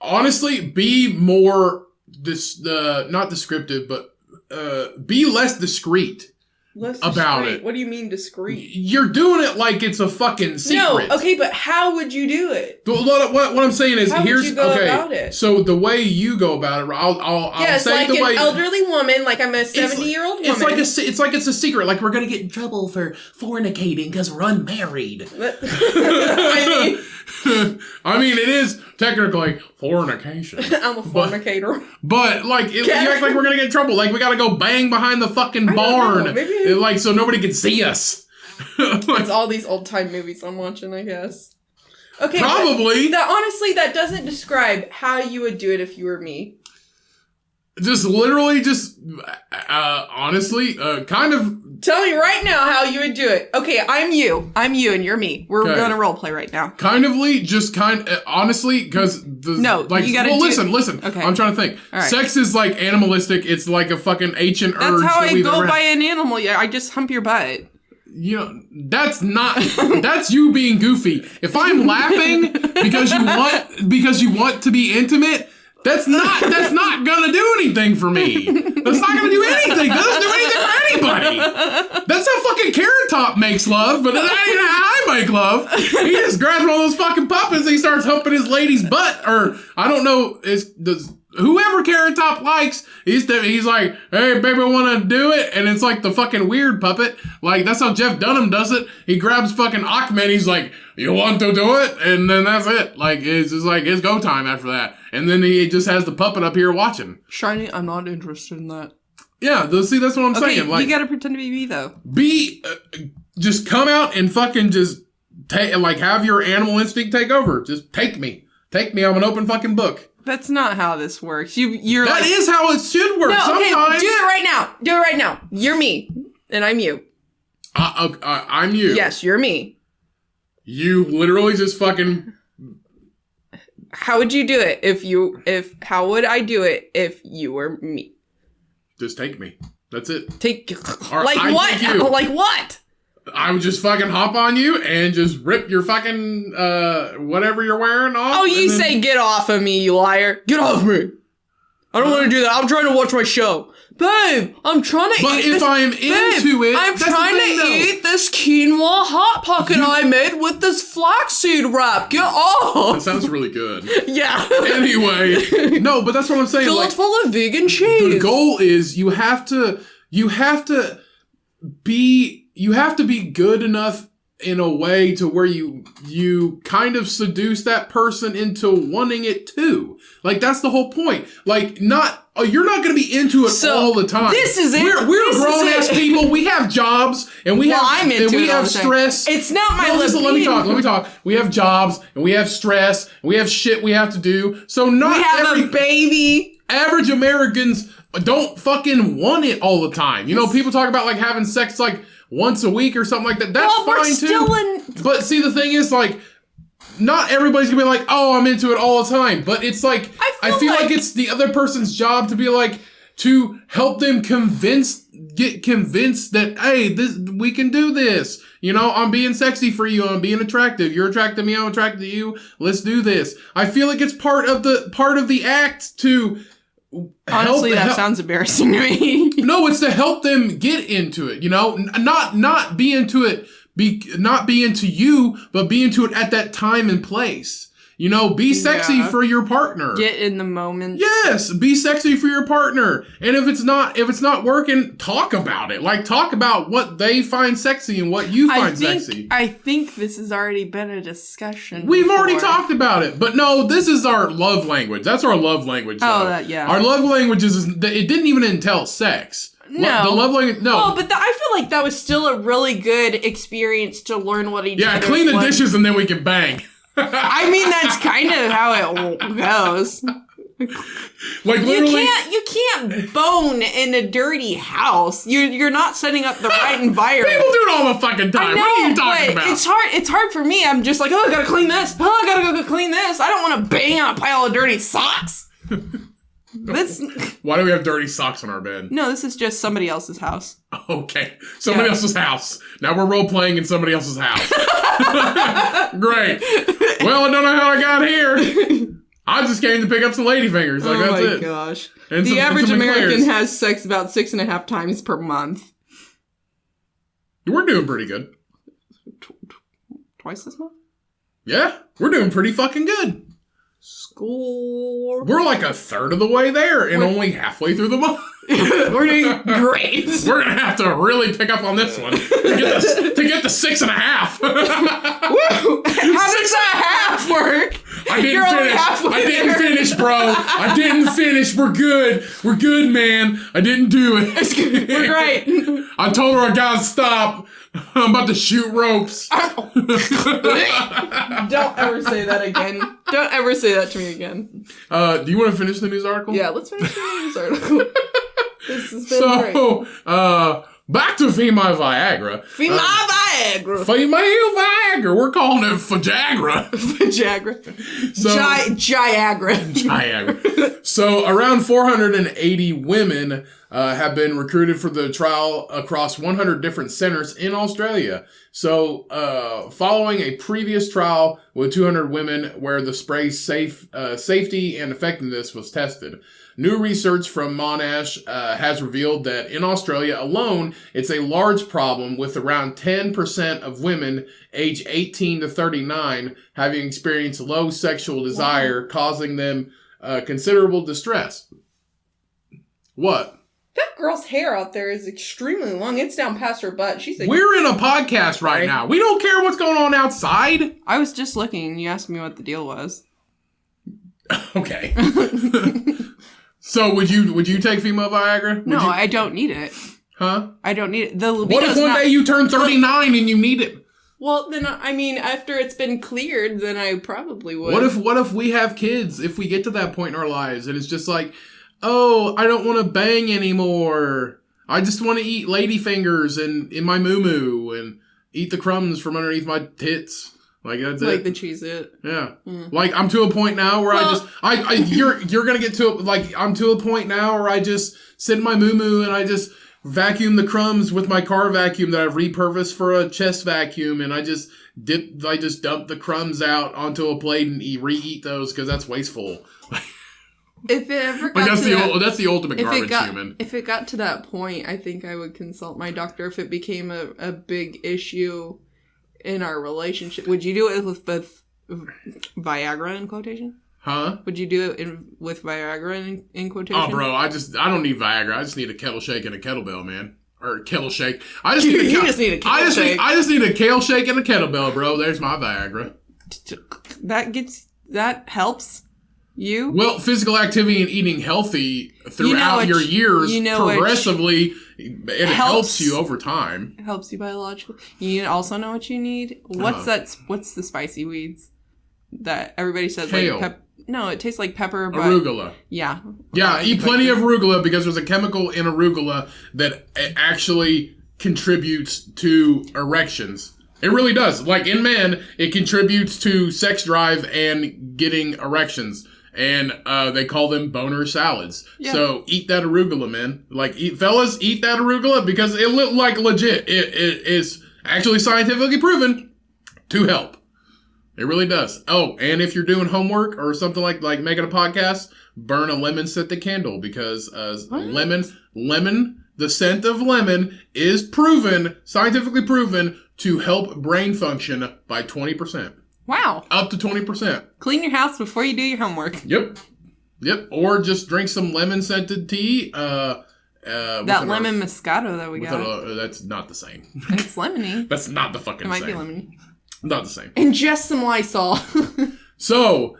A: Honestly, be more. Not descriptive, but be less discreet. About it.
B: What do you mean discreet?
A: You're doing it like it's a fucking secret.
B: No, okay, but how would you do it?
A: What I'm saying is,
B: how would you go about it?
A: So the way you go about it, I'll say
B: like
A: the way.
B: An elderly woman, like I'm a 70-year-old woman.
A: It's like it's a secret. Like we're gonna get in trouble for fornicating because we're unmarried. I mean, it is technically fornication.
B: I'm a fornicator.
A: But like, you act like we're gonna get in trouble. Like we gotta go bang behind the fucking barn, like so nobody can see us.
B: It's all these old time movies I'm watching, I guess. Okay,
A: probably.
B: Honestly, that doesn't describe how you would do it if you were me.
A: Just literally just, honestly, kind of.
B: Tell me right now how you would do it. Okay, I'm you and you're me. We're
A: Okay.
B: going to role play right now.
A: Honestly, because
B: No, you gotta
A: listen.
B: Okay.
A: I'm trying to think.
B: All right.
A: Sex is like animalistic. It's like a fucking ancient
B: That's
A: urge
B: how
A: that
B: I
A: we've
B: go
A: ever
B: by
A: had.
B: an animal. Yeah, I just hump your butt.
A: You know, that's you being goofy. If I'm laughing because you want to be intimate, that's not gonna do anything for me. That's not gonna do anything. That doesn't do anything for anybody. That's how fucking Carrot Top makes love, but that ain't how I make love. He just grabs one of those fucking puppets and he starts humping his lady's butt, or I don't know, whoever Carrot Top likes, he's like, hey, baby, I want to do it. And it's like the fucking weird puppet. Like, that's how Jeff Dunham does it. He grabs fucking Aquaman. He's like, you want to do it? And then that's it. Like, it's just like, it's go time after that. And then he just has the puppet up here watching.
B: Shiny, I'm not interested in that.
A: Yeah, see, that's what I'm saying. Like,
B: you gotta pretend to be me, though.
A: Just come out and fucking just have your animal instinct take over. Just take me. Take me. I'm an open fucking book.
B: That's not how this works. You're
A: That
B: like,
A: is how it should work.
B: no, okay,
A: Sometimes.
B: do it right now. Do it right now. You're me, and I'm you.
A: I'm you.
B: Yes, you're me.
A: You literally just fucking.
B: How would you do it how would I do it if you were me?
A: Just take me. That's it. Or
B: Like
A: I
B: what?
A: take you.
B: Like what?
A: I would just fucking hop on you and just rip your fucking whatever you're wearing off.
B: Oh, you
A: and then-
B: say get off of me, you liar. Get off me. I don't want to do that. I'm trying to watch my show. Babe, I'm trying to
A: But
B: eat
A: if
B: this.
A: I'm into it,
B: I'm
A: that's
B: trying
A: the thing,
B: to
A: though.
B: eat this quinoa hot pocket I made with this flaxseed wrap. Get off.
A: That sounds really good.
B: Yeah.
A: Anyway, no, but that's what I'm saying.
B: Fill
A: Like,
B: it full of vegan cheese.
A: the goal is you have to be good enough in a way to where you kind of seduce that person into wanting it too. Like, that's the whole point. Like, you're not going to be into it all the time.
B: This is it.
A: We're
B: This is
A: grown ass
B: it.
A: people. We have jobs and we
B: I'm into
A: we
B: it all
A: have
B: the time.
A: stress.
B: It's not my
A: Listen, let me talk. We have jobs and we have stress and we have shit we have to do. So not
B: We have a baby.
A: average Americans don't fucking want it all the time. You know, people talk about like having sex like once a week or something like that. That's
B: Well, we're
A: fine
B: still
A: too.
B: in-
A: But see, the thing is, like, not everybody's gonna be like, oh, I'm into it all the time. But it's like, I feel like it's the other person's job to be like, to help them get convinced that, hey, we can do this. You know, I'm being sexy for you. I'm being attractive. You're attracted to me. I'm attracted to you. Let's do this. I feel like it's part of the act to.
B: Honestly, that sounds embarrassing to me.
A: No, it's to help them get into it, you know? Not be into it, not be into you, but be into it at that time and place. You know, be sexy
B: Yeah.
A: for your partner.
B: Get in the moment.
A: Yes, be sexy for your partner. And if it's not working, talk about it. Like, talk about what they find sexy and what you find sexy.
B: I think this has already been a discussion.
A: We've already
B: before.
A: talked about it, but no, this is our love language. That's our love language.
B: Oh,
A: though.
B: yeah.
A: Our love language is it didn't even entail sex.
B: No.
A: The love language, no.
B: Well, but I feel like that was still a really good experience to learn what each
A: Yeah,
B: other's
A: clean the
B: like.
A: dishes and then we can bang.
B: I mean, that's kind of how it goes.
A: Like, literally.
B: You can't bone in a dirty house. You're not setting up the right environment.
A: People do it all the fucking time.
B: I know,
A: What are you talking
B: but
A: about?
B: it's hard for me. I'm just like, oh, I gotta clean this. Oh, I gotta go clean this. I don't want to bang on a pile of dirty socks.
A: Why do we have dirty socks on our bed?
B: No, this is just somebody else's house.
A: Okay. Somebody else's house. Now we're role playing in somebody else's house. Great. Well, I don't know how I got here. I just came to pick up some ladyfingers. Like, that's it.
B: Gosh.
A: And
B: The
A: some
B: average American
A: eclairs.
B: has sex about 6.5 times per month.
A: We're doing pretty good.
B: Twice this month?
A: Yeah, we're doing pretty fucking good.
B: School.
A: We're like a third of the way there and only halfway through the month.
B: We're doing great.
A: We're gonna have to really pick up on this one to get the 6.5.
B: Woo! How does that half work?
A: I didn't
B: You're only
A: finish.
B: halfway
A: I didn't
B: there.
A: finish, bro. I didn't finish. We're good. We're good, man. I didn't do it.
B: We're great.
A: I told her I gotta stop. I'm about to shoot ropes.
B: Don't ever say that again. Don't ever say that to me again.
A: Do you want to finish the news article?
B: Yeah, let's finish the news article. This has been great.
A: Back to female Viagra.
B: Female Viagra.
A: Female Viagra. We're calling it Fajagra.
B: Viagra.
A: So,
B: Giagra.
A: Viagra. So around 480 women have been recruited for the trial across 100 different centers in Australia. So following a previous trial with 200 women where the spray's safety and effectiveness was tested. New research from Monash has revealed that in Australia alone, it's a large problem with around 10% of women age 18 to 39 having experienced low sexual desire, causing them considerable distress. What?
B: That girl's hair out there is extremely long. It's down past her butt.
A: We're in a podcast right now. We don't care what's going on outside.
B: I was just looking and you asked me what the deal was.
A: Okay. So would you take female Viagra?
B: No, I don't need it.
A: Huh?
B: I don't need it.
A: What if one day you turn 39 and you need it?
B: Well, then, I mean, after it's been cleared, then I probably would.
A: What if we have kids, if we get to that point in our lives, and it's just like, oh, I don't want to bang anymore. I just want to eat ladyfingers and in my moo-moo and eat the crumbs from underneath my tits. Like, that's
B: like
A: it.
B: the Cheez-It.
A: Yeah. Like, I'm to a point now where you're gonna get to, I'm to a point now where I just sit in my moo-moo and I just vacuum the crumbs with my car vacuum that I've repurposed for a chest vacuum, and I just dump the crumbs out onto a plate and re-eat those because that's wasteful.
B: If it ever got
A: that's the ultimate garbage human.
B: If it got to that point, I think I would consult my doctor if it became a big issue in our relationship. Would you do it with Viagra in quotation?
A: Huh?
B: Would you do it with Viagra in quotation?
A: Oh, bro, I don't need Viagra. I just need a kettle shake and a kettlebell, man. Or a kettle shake. I just need a kettle shake. I just need a kale shake and a kettlebell, bro. There's my Viagra.
B: That helps you?
A: Well, physical activity and eating healthy throughout your years progressively, it helps you over time.
B: It helps you biologically. You also know what you need? What's the spicy weeds that everybody says?
A: Kale.
B: Like no, it tastes like pepper. But
A: arugula.
B: Yeah.
A: Yeah, eat plenty of arugula because there's a chemical in arugula that actually contributes to erections. It really does. Like in men, it contributes to sex drive and getting erections. And they call them boner salads. Yeah. So eat that arugula, man. Like, fellas, eat that arugula because it look like legit. It is actually scientifically proven to help. It really does. Oh, and if you're doing homework or something like making a podcast, burn a lemon-scented candle because lemon, the scent of lemon is proven, scientifically proven, to help brain function by 20%.
B: Wow.
A: Up to 20%.
B: Clean your house before you do your homework.
A: Yep. Or just drink some lemon-scented tea.
B: That lemon Moscato that we got.
A: That's not the same.
B: It's lemony.
A: That's not the fucking same.
B: It might be lemony.
A: Not the same.
B: Ingest some Lysol.
A: So,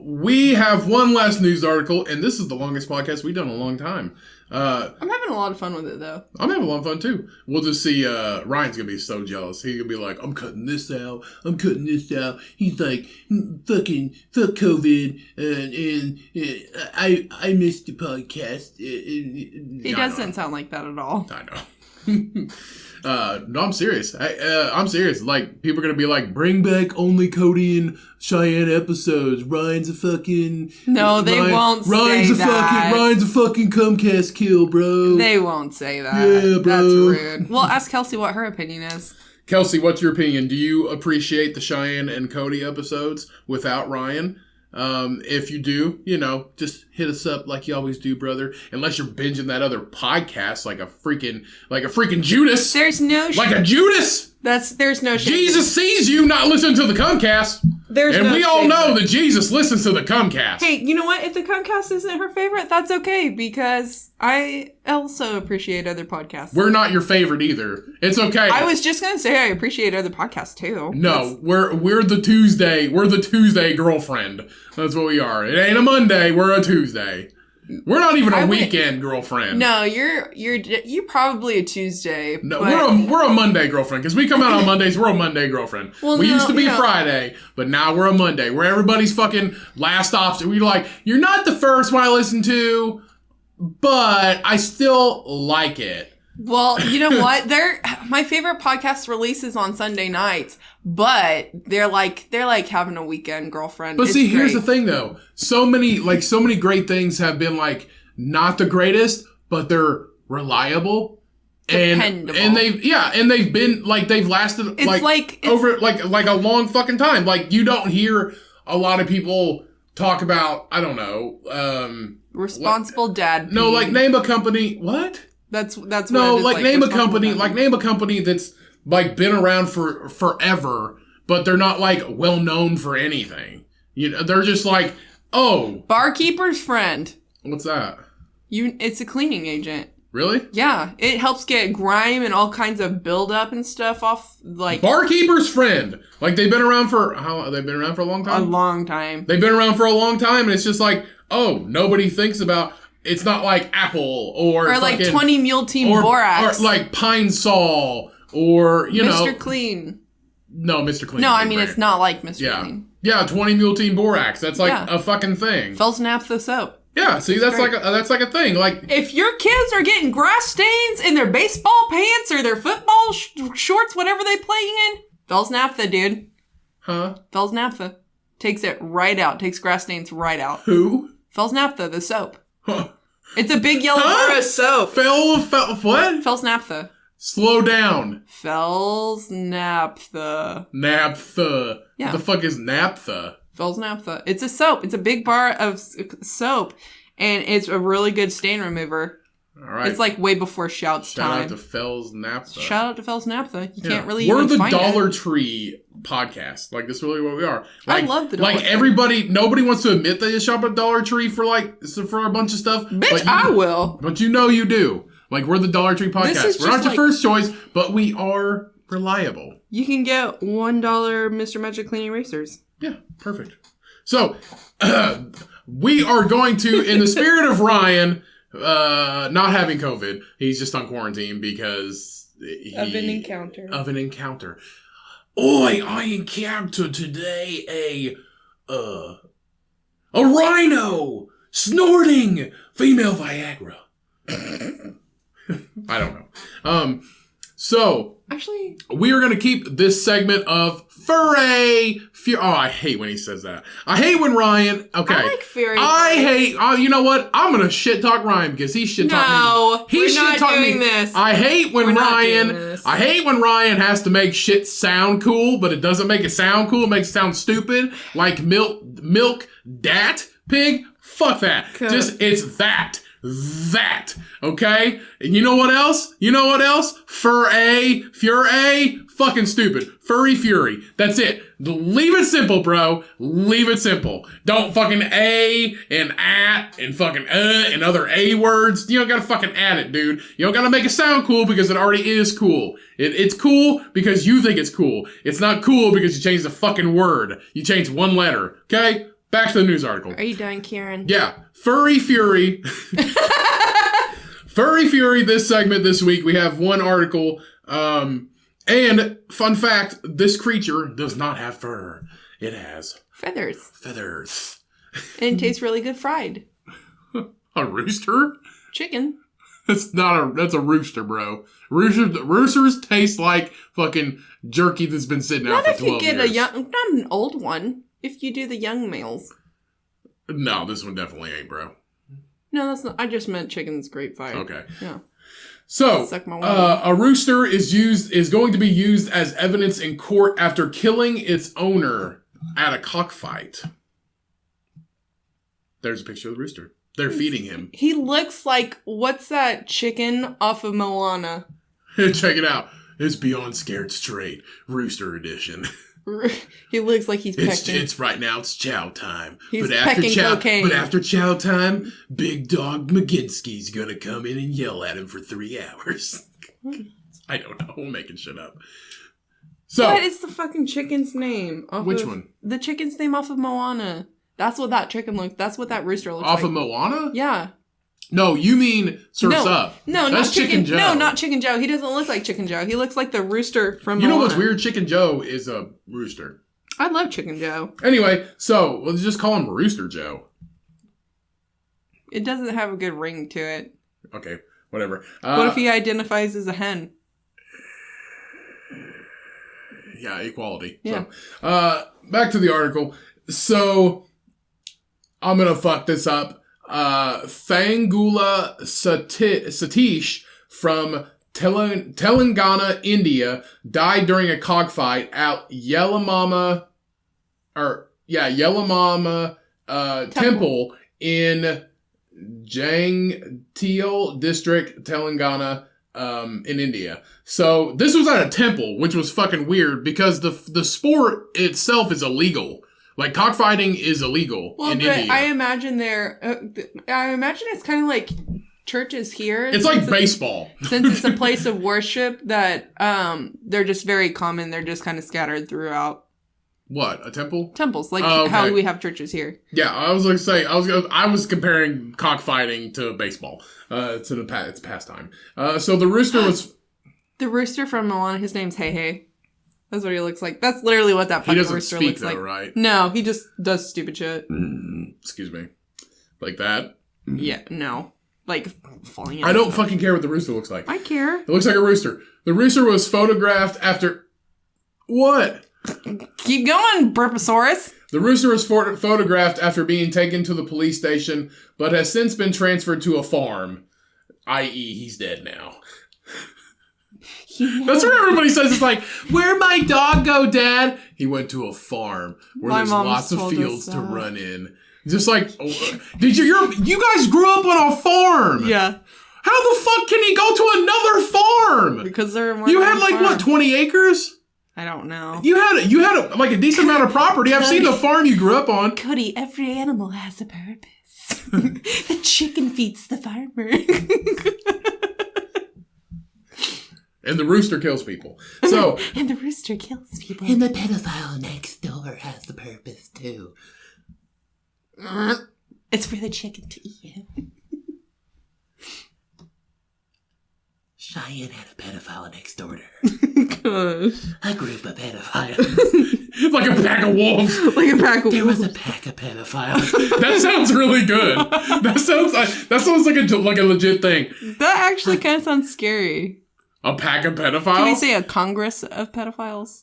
A: we have one last news article, and this is the longest podcast we've done in a long time.
B: I'm having a lot of fun with it, though.
A: I'm having a lot of fun, too. We'll just see, Ryan's gonna be so jealous. He's gonna be like, I'm cutting this out. He's like, fuck COVID, and I missed the podcast.
B: He doesn't sound like that at all.
A: I know. No, I'm serious. I'm serious. Like, people are gonna be like, bring back only Cody and Shyanne episodes. Ryan's a fucking...
B: No, they won't say that.
A: Ryan's a fucking Comcast kill, bro.
B: They won't say that.
A: Yeah, bro.
B: That's rude. Well, ask Kelsey what her opinion is.
A: Kelsey, what's your opinion? Do you appreciate the Shyanne and Cody episodes without Ryan? If you do, just hit us up like you always do, brother. Unless you're binging that other podcast like a freaking Judas.
B: There's no
A: like a Judas.
B: There's no shame.
A: Jesus sees you not listening to the Comcast. We all know that Jesus listens to the Comcast.
B: Hey, you know what? If the Comcast isn't her favorite, that's okay because I also appreciate other podcasts.
A: We're not your favorite either. It's okay.
B: I was just gonna say I appreciate other podcasts too.
A: No, we're the Tuesday. We're the Tuesday girlfriend. That's what we are. It ain't a Monday. We're a Tuesday. We're not even
B: I
A: a
B: would-
A: weekend girlfriend.
B: No, you're probably a Tuesday.
A: No,
B: but
A: we're a Monday girlfriend because we come out on Mondays. We're a Monday girlfriend.
B: Well,
A: we
B: no,
A: used to be
B: you know.
A: Friday, but now we're a Monday. Where everybody's fucking last option. We're like, you're not the first one I listen to, but I still like it.
B: Well, you know what? My favorite podcast releases on Sunday nights, but they're like having a weekend girlfriend.
A: But
B: It's
A: see, here's the
B: great.
A: thing though. So many great things have been like not the greatest, but they're reliable.
B: Dependable.
A: And they've been like they've lasted
B: It's
A: over like a long fucking time. Like you don't hear a lot of people talk about, I don't know,
B: responsible dad.
A: no,
B: peeing.
A: like name a company. What?
B: That's
A: No,
B: what it is,
A: like name a
B: responsible
A: company,
B: dad
A: like
B: peeing.
A: name a company that's like been around for forever, but they're not like well known for anything. You know, they're just like, oh,
B: Barkeeper's Friend.
A: what's that?
B: It's a cleaning agent.
A: Really?
B: Yeah, it helps get grime and all kinds of buildup and stuff off, like,
A: Barkeeper's Friend. Like they've been around for they've been around for a long
B: a
A: time.
B: long time.
A: They've been around for a long time, and it's just like, oh, nobody thinks about. It's not like Apple or
B: Or
A: fucking,
B: 20 Mule Team
A: or
B: Borax.
A: or like Pine Sol or you know
B: Mr. Clean.
A: no Mr. Clean.
B: No, I
A: is
B: mean,
A: great.
B: it's not like Mr.
A: Yeah.
B: Clean.
A: Yeah, 20 Mule Team Borax. That's like
B: Yeah.
A: a fucking thing.
B: Fells Naphtha soap.
A: Yeah, see, that's
B: great.
A: like a thing. Like,
B: If your kids are getting grass stains in their baseball pants or their football shorts, whatever they play in, Fells Naphtha, dude.
A: huh?
B: Fells Naphtha. Takes it right out. Takes grass stains right out.
A: Who?
B: Fells Naphtha, the soap.
A: Huh?
B: It's a big yellow
A: Huh?
B: bar of soap.
A: What?
B: Fells Naphtha.
A: Slow down.
B: Fells Naphtha.
A: Naphtha.
B: Yeah.
A: What the fuck is naphtha?
B: Fells Naphtha. It's a soap. It's a big bar of soap, and it's a really good stain remover.
A: All right.
B: It's like way before Shout's
A: Shout
B: time.
A: out to Fells Naphtha.
B: Shout out to Fells Naphtha. You
A: Yeah.
B: can't really
A: We're
B: even
A: the
B: find
A: Dollar
B: it.
A: Tree podcast. Like, that's really what we are.
B: I
A: Like,
B: love the Dollar
A: Like,
B: Tree.
A: everybody, nobody wants to admit they shop at Dollar Tree for a bunch of stuff.
B: Bitch,
A: but you,
B: I will.
A: But you know you do. Like, we're the Dollar Tree
B: This
A: podcast.
B: is
A: We're not
B: just
A: your
B: like-
A: first choice, but we are reliable.
B: You can get $1 Mr. Magic Clean Erasers.
A: Yeah, perfect. So, we are going to, in the spirit of Ryan, not having COVID, he's just on quarantine because
B: Of an encounter.
A: Of an encounter. Oi, I encountered today a rhino snorting female Viagra. I don't know. So,
B: Actually,
A: we are going to keep this segment of Fury. Oh, I hate when he says that. I hate when Ryan. Okay.
B: I like Fury.
A: I hate. You know what? I'm going to shit talk Ryan because he shit talked me.
B: No,
A: He
B: we're
A: shit
B: not
A: talked
B: doing
A: me.
B: this.
A: I hate when
B: We're not
A: Ryan.
B: doing this.
A: I hate when Ryan has to make shit sound cool, but it doesn't make it sound cool. It makes it sound stupid. Like milk dat pig. Fuck that.
B: Good.
A: Just it's that. That. Okay? And you know what else? You know what else? Fury. Fucking stupid. Furry fury. That's it. Leave it simple, bro. Leave it simple. Don't fucking A and at and fucking and other A words. You don't gotta fucking add it, dude. You don't gotta make it sound cool because it already is cool. It's cool because you think it's cool. It's not cool because you changed the fucking word. You changed one letter. Okay? Back to the news article.
B: Are you done, Karen?
A: Yeah. Furry Fury. Furry Fury, this segment this week, we have one article. And, fun fact, this creature does not have fur. It has
B: Feathers.
A: feathers.
B: And it tastes really good fried.
A: A rooster?
B: Chicken.
A: That's a rooster, bro. Roosters taste like fucking jerky that's been sitting out
B: Not
A: for
B: if you
A: 12
B: get
A: years.
B: not an old one. If you do the young males.
A: No, this one definitely ain't, bro.
B: No, that's not. I just meant chicken's great fried.
A: Okay.
B: Yeah.
A: So,
B: Suck my wang.
A: a rooster is going to be used as evidence in court after killing its owner at a cockfight. There's a picture of the rooster. They're feeding him.
B: He looks like, what's that chicken off of Moana?
A: Check it out. It's Beyond Scared Straight, Rooster Edition.
B: He looks like he's pecking.
A: It's right now. It's chow time.
B: He's pecking cocaine.
A: But after chow time, Big Dog McGinski's gonna come in and yell at him for 3 hours. I don't know. I'm making shit up. So,
B: What is the fucking chicken's name?
A: Which one?
B: The chicken's name off of Moana. That's what that chicken looks. That's what that rooster looks
A: off
B: like.
A: of Moana?
B: Yeah,
A: No, you mean Surf's Up.
B: No,
A: that's
B: not Chicken
A: Joe.
B: No, not Chicken Joe. He doesn't look like Chicken Joe. He looks like the rooster from
A: You know
B: Moana.
A: what's weird? Chicken Joe is a rooster.
B: I love Chicken Joe.
A: Anyway, so let's just call him Rooster Joe.
B: It doesn't have a good ring to it.
A: Okay, whatever.
B: What if he identifies as a hen?
A: Yeah, equality.
B: Yeah.
A: So, back to the article. So, I'm gonna fuck this up. Thangula Satish from Telangana, India, died during a cockfight at Yellamama Temple in Jangtial district, Telangana, in India. So this was at a temple, which was fucking weird because the sport itself is illegal. Like cockfighting is illegal in India.
B: I imagine I imagine it's kind of like churches here.
A: It's like baseball.
B: Since it's a place of worship that they're just very common. They're just kind of scattered throughout.
A: What, a temple?
B: Temples, like
A: Oh, okay.
B: how we have churches here.
A: Yeah, I was going to say, I was comparing cockfighting to baseball. It's a pastime. So the rooster was...
B: The rooster from Moana, his name's Hey Hey. That's what he looks like. That's literally what that fucking rooster looks like.
A: He doesn't speak though, right?
B: No, he just does stupid shit.
A: Excuse me. Like that?
B: Yeah, no. Like falling in.
A: I don't fucking care what the rooster looks like.
B: I care.
A: It looks like a rooster. The rooster was photographed after... What?
B: Keep going, Burposaurus.
A: The rooster was photographed after being taken to the police station, but has since been transferred to a farm. I.e., he's dead now. That's what everybody says. It's like, where'd my dog go, Dad? He went to a farm where
B: My
A: there's
B: mom's
A: lots of
B: told us
A: fields to
B: that.
A: run in. Just like, you guys grew up on a farm.
B: Yeah.
A: How the fuck can he go to another farm?
B: Because they're
A: You had like, what, 20 acres?
B: I don't know.
A: You had like a decent amount of property. I've seen the farm you grew up on.
B: Cody, every animal has a purpose. The chicken feeds the farmer.
A: And the rooster kills people. So
B: and the rooster kills people.
C: And the pedophile next door has the purpose too.
B: It's for the chicken to eat.
C: Shyanne had a pedophile next door to her.
B: Gosh.
C: A group of pedophiles.
A: like a pack of wolves.
B: Like a pack of
C: There was a
B: wolves.
C: pack of pedophiles.
A: That sounds really good. That sounds like a legit thing.
B: That actually kind of sounds scary.
A: A pack of pedophiles?
B: Can we say a congress of pedophiles?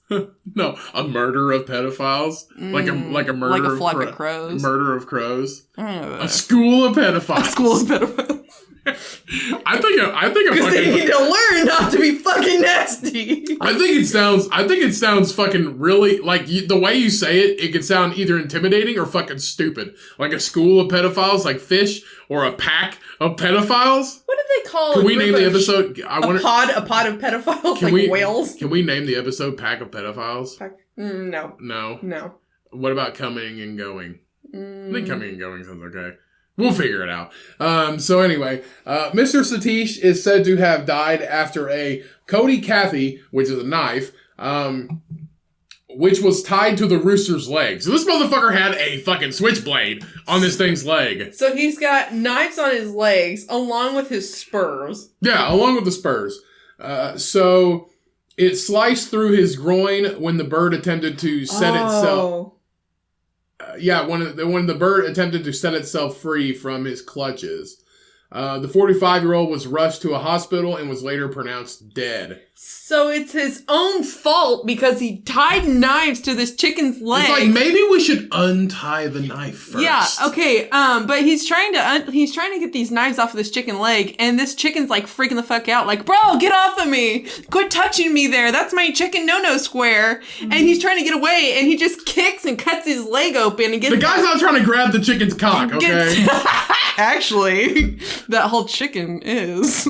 A: No, a murder of pedophiles, like a murder
B: like a
A: of
B: flock of crows.
A: Murder of crows.
B: I don't know.
A: A school of pedophiles.
B: A school of pedophiles.
A: I think a
B: Because they need
A: fucking.
B: to learn not to be fucking nasty.
A: I think it sounds fucking really like the way you say it. It could sound either intimidating or fucking stupid. Like a school of pedophiles, like fish, or a pack of pedophiles.
B: What do they call?
A: Can we name the episode? I wonder.
B: A pod of pedophiles,
A: Can
B: like
A: we,
B: whales.
A: Can we name the episode "Pack of Pedophiles"?
B: No,
A: No.
B: no.
A: What about coming and going? I think coming and going sounds okay. We'll figure it out. So anyway, Mr. Satish is said to have died after a Cody Cathy, which is a knife, which was tied to the rooster's leg. So this motherfucker had a fucking switchblade on this thing's leg.
B: So he's got knives on his legs along with his spurs.
A: Yeah, along with the spurs. So it sliced through his groin when the bird attempted to set itself. When the bird attempted to set itself free from his clutches. The 45-year-old was rushed to a hospital and was later pronounced dead.
B: So it's his own fault because he tied knives to this chicken's leg.
A: It's like, maybe we should untie the knife first.
B: Yeah, okay, but he's trying to get these knives off of this chicken leg, and this chicken's like freaking the fuck out, like, bro, get off of me! Quit touching me there! That's my chicken no-no square! And he's trying to get away, and he just kicks and cuts his leg open and gets...
A: The guy's not trying to grab the chicken's cock, okay?
B: Actually, that whole chicken is...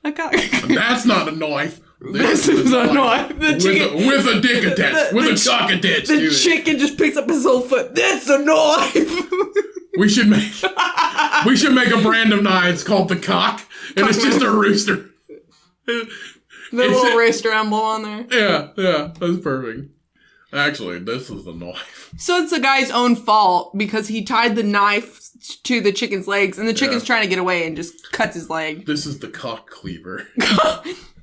A: That's not a knife.
B: This is a knife. The chicken,
A: with a dick attached. With a cock attached to
B: the
A: it.
B: chicken just picks up his whole foot. That's a knife!
A: We should make a brand of knives called the cock, and it's just a rooster.
B: The little rooster emblem on there.
A: Yeah, that's perfect. Actually, this is the knife.
B: So it's the guy's own fault because he tied the knife to the chicken's legs and the chicken's trying to get away and just cuts his leg.
A: This is the cock cleaver.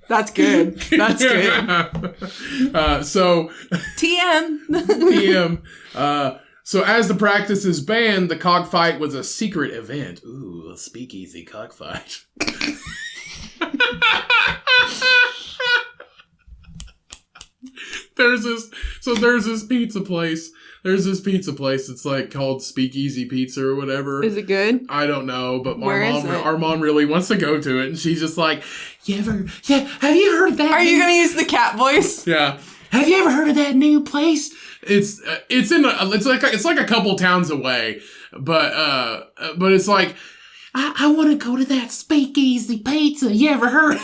B: That's good. That's good.
A: So
B: TM.
A: TM. So as the practice is banned, the cockfight was a secret event. Ooh, a speakeasy cockfight. There's this pizza place. It's like called Speakeasy Pizza or whatever.
B: Is it good?
A: I don't know, but
B: Where
A: our mom really wants to go to it, and she's just like, have you heard of that?
B: Are you going to use the cat voice?
A: Yeah.
C: Have you ever heard of that new place?
A: It's like a couple towns away, but it's like,
C: I want to go to that Speakeasy Pizza. You ever heard?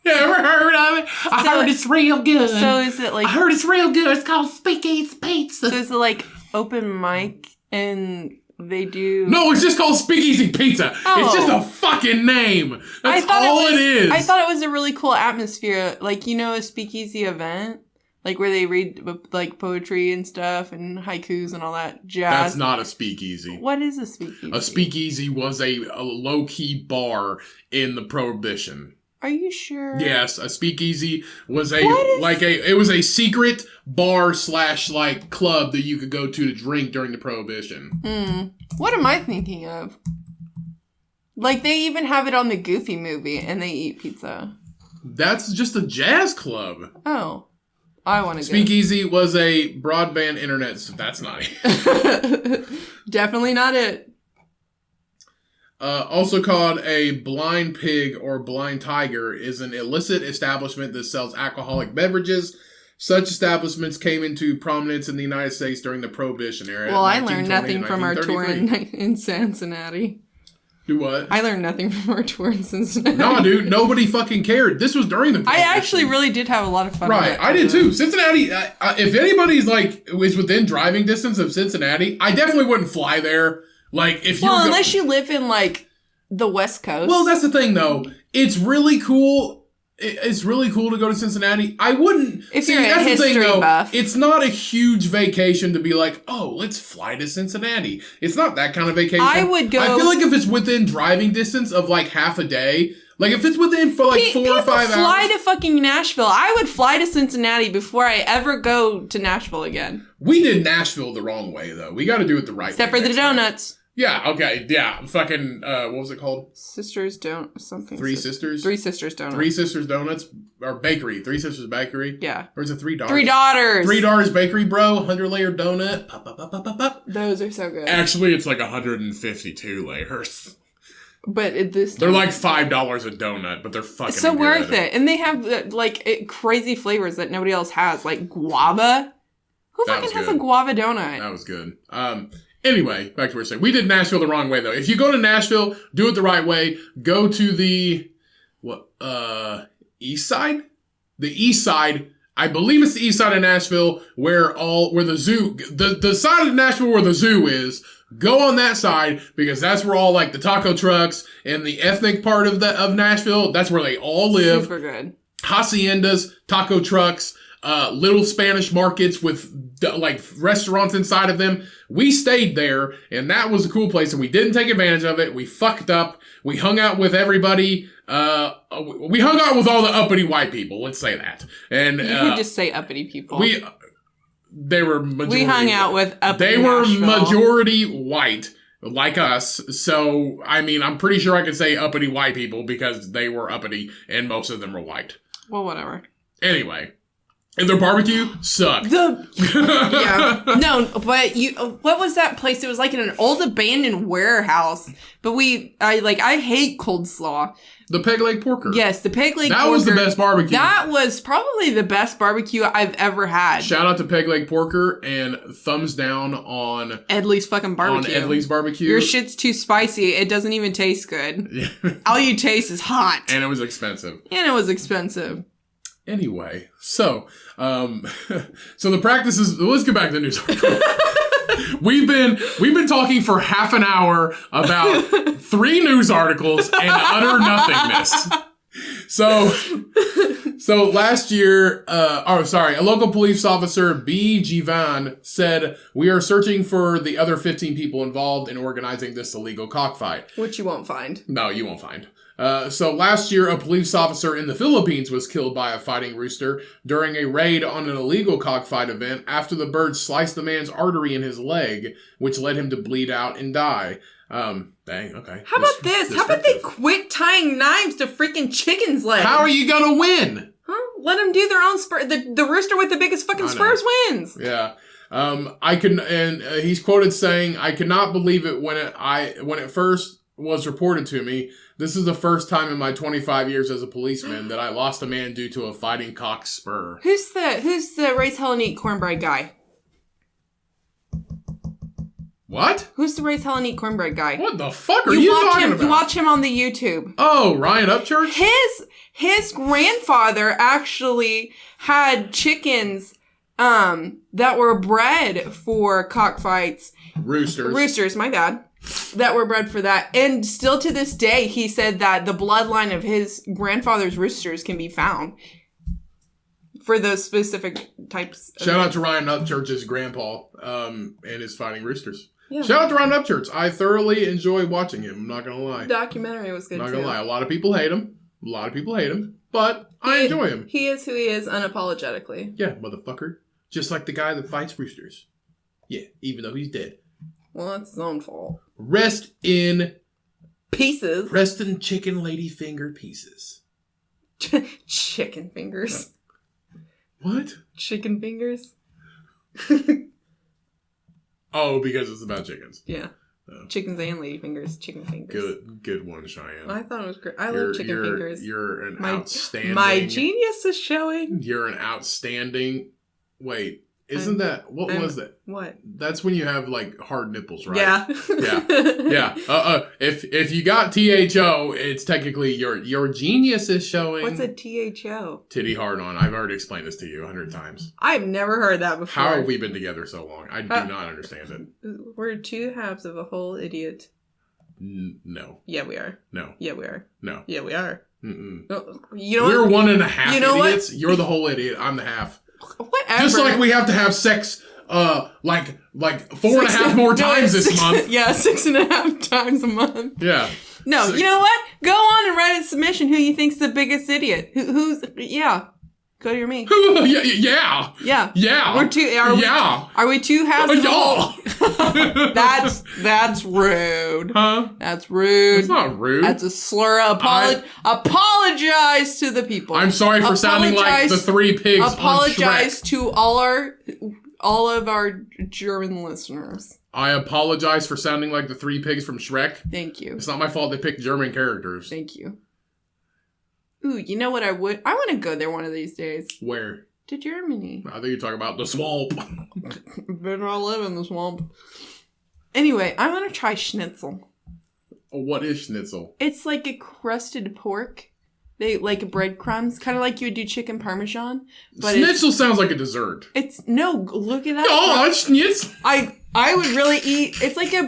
C: You ever heard of it? I heard it's real good.
B: So is it like...
C: I heard it's real good. It's called Speakeasy Pizza.
B: So is it like open mic and they do...
A: No, it's just called Speakeasy Pizza.
B: Oh.
A: It's just a fucking name. That's all it is.
B: I thought it was a really cool atmosphere. Like, a speakeasy event? Like where they read like poetry and stuff and haikus and all that jazz.
A: That's not a speakeasy.
B: What is a speakeasy?
A: A speakeasy was a low-key bar in the Prohibition.
B: Are you sure?
A: Yes, a speakeasy was it was a secret bar / like club that you could go to drink during the Prohibition.
B: What am I thinking of? Like they even have it on the Goofy movie and they eat pizza.
A: That's just a jazz club.
B: Oh. I want to go.
A: Speakeasy was a broadband internet. So that's not it.
B: Definitely not it.
A: Also called a blind pig or blind tiger, is an illicit establishment that sells alcoholic beverages. Such establishments came into prominence in the United States during the Prohibition era.
B: Well, I learned nothing from our tour in Cincinnati.
A: Do what?
B: I learned nothing from our tour in Cincinnati.
A: No, dude, nobody fucking cared. This was during the Prohibition.
B: I actually really did have a lot of fun.
A: Right, I did too. Cincinnati, if anybody's is within driving distance of Cincinnati, I definitely wouldn't fly there. Like, if you
B: unless you live in, like, the West Coast.
A: Well, that's the thing, though. It's really cool. It's really cool to go to Cincinnati. I wouldn't...
B: If you're a history buff.
A: It's not a huge vacation to be like, oh, let's fly to Cincinnati. It's not that kind of vacation.
B: I would go...
A: I feel like if it's within driving distance of, like, half a day... Like, if it's within for, like, 4 or 5 hours...
B: fly to fucking Nashville. I would fly to Cincinnati before I ever go to Nashville again.
A: We did Nashville the wrong way, though. We gotta do it the right way.
B: Except for the donuts.
A: Yeah, okay, yeah. Fucking, what was it called?
B: Sisters don't... something.
A: Three Sisters?
B: Three Sisters Donuts.
A: Three Sisters Donuts, or bakery. Three Sisters Bakery.
B: Yeah.
A: Or is it Three Daughters?
B: Three Daughters.
A: Three Daughters Bakery, bro. 100-layer donut. Pop, pop, pop, pop, pop, pop.
B: Those are so good.
A: Actually, it's like 152 layers.
B: But
A: they're like $5 a donut, but they're fucking
B: so
A: good.
B: Worth it. And they have, crazy flavors that nobody else has. Like guava. Who fucking has a guava donut?
A: That was good. Anyway, back to what we're saying. We did Nashville the wrong way, though. If you go to Nashville, do it the right way. Go to the, east side? The east side. I believe it's the east side of Nashville where the zoo, the side of Nashville where the zoo is. Go on that side because that's where all, like, the taco trucks and the ethnic part of Nashville, that's where they all live.
B: Super good.
A: Haciendas, taco trucks, little Spanish markets with like restaurants inside of them. We stayed there, and that was a cool place, and we didn't take advantage of it. We fucked up. We hung out with everybody. We hung out with all the uppity white people. Let's say that. And
B: you could just say uppity people.
A: They were majority.
B: We hung out with uppity.
A: They were
B: Nashville.
A: majority white, like us. So, I mean, I'm pretty sure I could say uppity white people because they were uppity, and most of them were white.
B: Well, whatever.
A: Anyway. And their barbecue sucked.
B: Yeah. No, but what was that place? It was like in an old abandoned warehouse. But I hate coleslaw.
A: The Peg Leg Porker.
B: Yes, the Peg Leg Porker.
A: That was the best barbecue.
B: That was probably the best barbecue I've ever had.
A: Shout out to Peg Leg Porker and thumbs down on
B: Edley's fucking barbecue.
A: On Edley's barbecue.
B: Your shit's too spicy. It doesn't even taste good. All you taste is hot.
A: And it was expensive. Anyway, so the practices. Let's get back to the news article. We've been talking for half an hour about 3 news articles and utter nothingness. So So last year, a local police officer, B. Jivan, said, "We are searching for the other 15 people involved in organizing this illegal cockfight."
B: Which you won't find.
A: No, you won't find. So last year, a police officer in the Philippines was killed by a fighting rooster during a raid on an illegal cockfight event after the bird sliced the man's artery in his leg, which led him to bleed out and die. Dang, okay.
B: How about this? How about they quit tying knives to freaking chickens' legs?
A: How are you gonna win?
B: Huh? Let them do their own spur. The rooster with the biggest fucking spurs wins.
A: Yeah. He's quoted saying, "I could not believe it when it first was reported to me. This is the first time in my 25 years as a policeman that I lost a man due to a fighting cock spur."
B: Who's the raise hell and eat cornbread guy?
A: What?
B: Who's the raise hell and eat cornbread guy?
A: What the fuck are you talking about?
B: You watch him on the YouTube.
A: Oh, Ryan Upchurch?
B: His grandfather actually had chickens that were bred for cockfights. Roosters, my bad. That were bred for that. And still to this day, he said that the bloodline of his grandfather's roosters can be found for those specific types.
A: Shout out to Ryan Upchurch's grandpa and his fighting roosters.
B: Yeah.
A: Shout out to Ryan Upchurch. I thoroughly enjoy watching him. I'm not going to lie.
B: The documentary was good,
A: I'm not going to lie. A lot of people hate him. But I enjoy him.
B: He is who he is unapologetically.
A: Yeah, motherfucker. Just like the guy that fights roosters. Yeah, even though he's dead.
B: Well, that's his own fault.
A: Rest in
B: pieces.
A: Rest in chicken lady finger pieces.
B: Chicken fingers.
A: What?
B: Chicken fingers?
A: Oh, because it's about chickens.
B: Yeah. Chickens and lady fingers. Chicken fingers.
A: Good one, Cheyenne.
B: I thought it was great. I love chicken fingers.
A: You're an outstanding...
B: My genius is showing.
A: You're an outstanding... Wait, isn't that... What was that?
B: What?
A: That's when you have, like, hard nipples, right?
B: Yeah.
A: Yeah. If you got THO, it's technically your genius is showing...
B: What's a THO?
A: Titty hard on. I've already explained this to you 100 times.
B: I've never heard that before.
A: How have we been together so long? I do not understand it.
B: We're two halves of a whole idiot.
A: No.
B: Yeah, we are.
A: No.
B: Yeah, we are.
A: No.
B: Yeah, we are.
A: Mm-mm.
B: No, you know
A: We're 1.5
B: you know
A: idiots.
B: What?
A: You're the whole idiot. I'm the half.
B: Whatever.
A: Just like we have to have sex, like 4.5 more times this month.
B: Yeah, 6.5 times a month.
A: Yeah.
B: No, you know what? Go on and write a submission. Who you think's the biggest idiot? Who's? Yeah. Cody or me?
A: Yeah.
B: Yeah.
A: Yeah.
B: We're two. Are we two halves of the whole? That's rude.
A: Huh?
B: That's rude.
A: It's not rude.
B: That's a slur. Apologize to the people.
A: I'm sorry for sounding like the three pigs on Shrek.
B: Apologize to all of our German listeners.
A: I apologize for sounding like the three pigs from Shrek.
B: Thank you.
A: It's not my fault they picked German characters.
B: Thank you. Ooh, you know what I want to go there one of these days.
A: Where?
B: To Germany.
A: I think you're talking about the swamp.
B: Better not live in the swamp. Anyway, I want to try schnitzel.
A: What is schnitzel?
B: It's like a crusted pork. They like breadcrumbs, kind of like you would do chicken parmesan. But
A: schnitzel sounds like a dessert.
B: Look it up.
A: Oh, schnitzel.
B: I would really eat. It's like a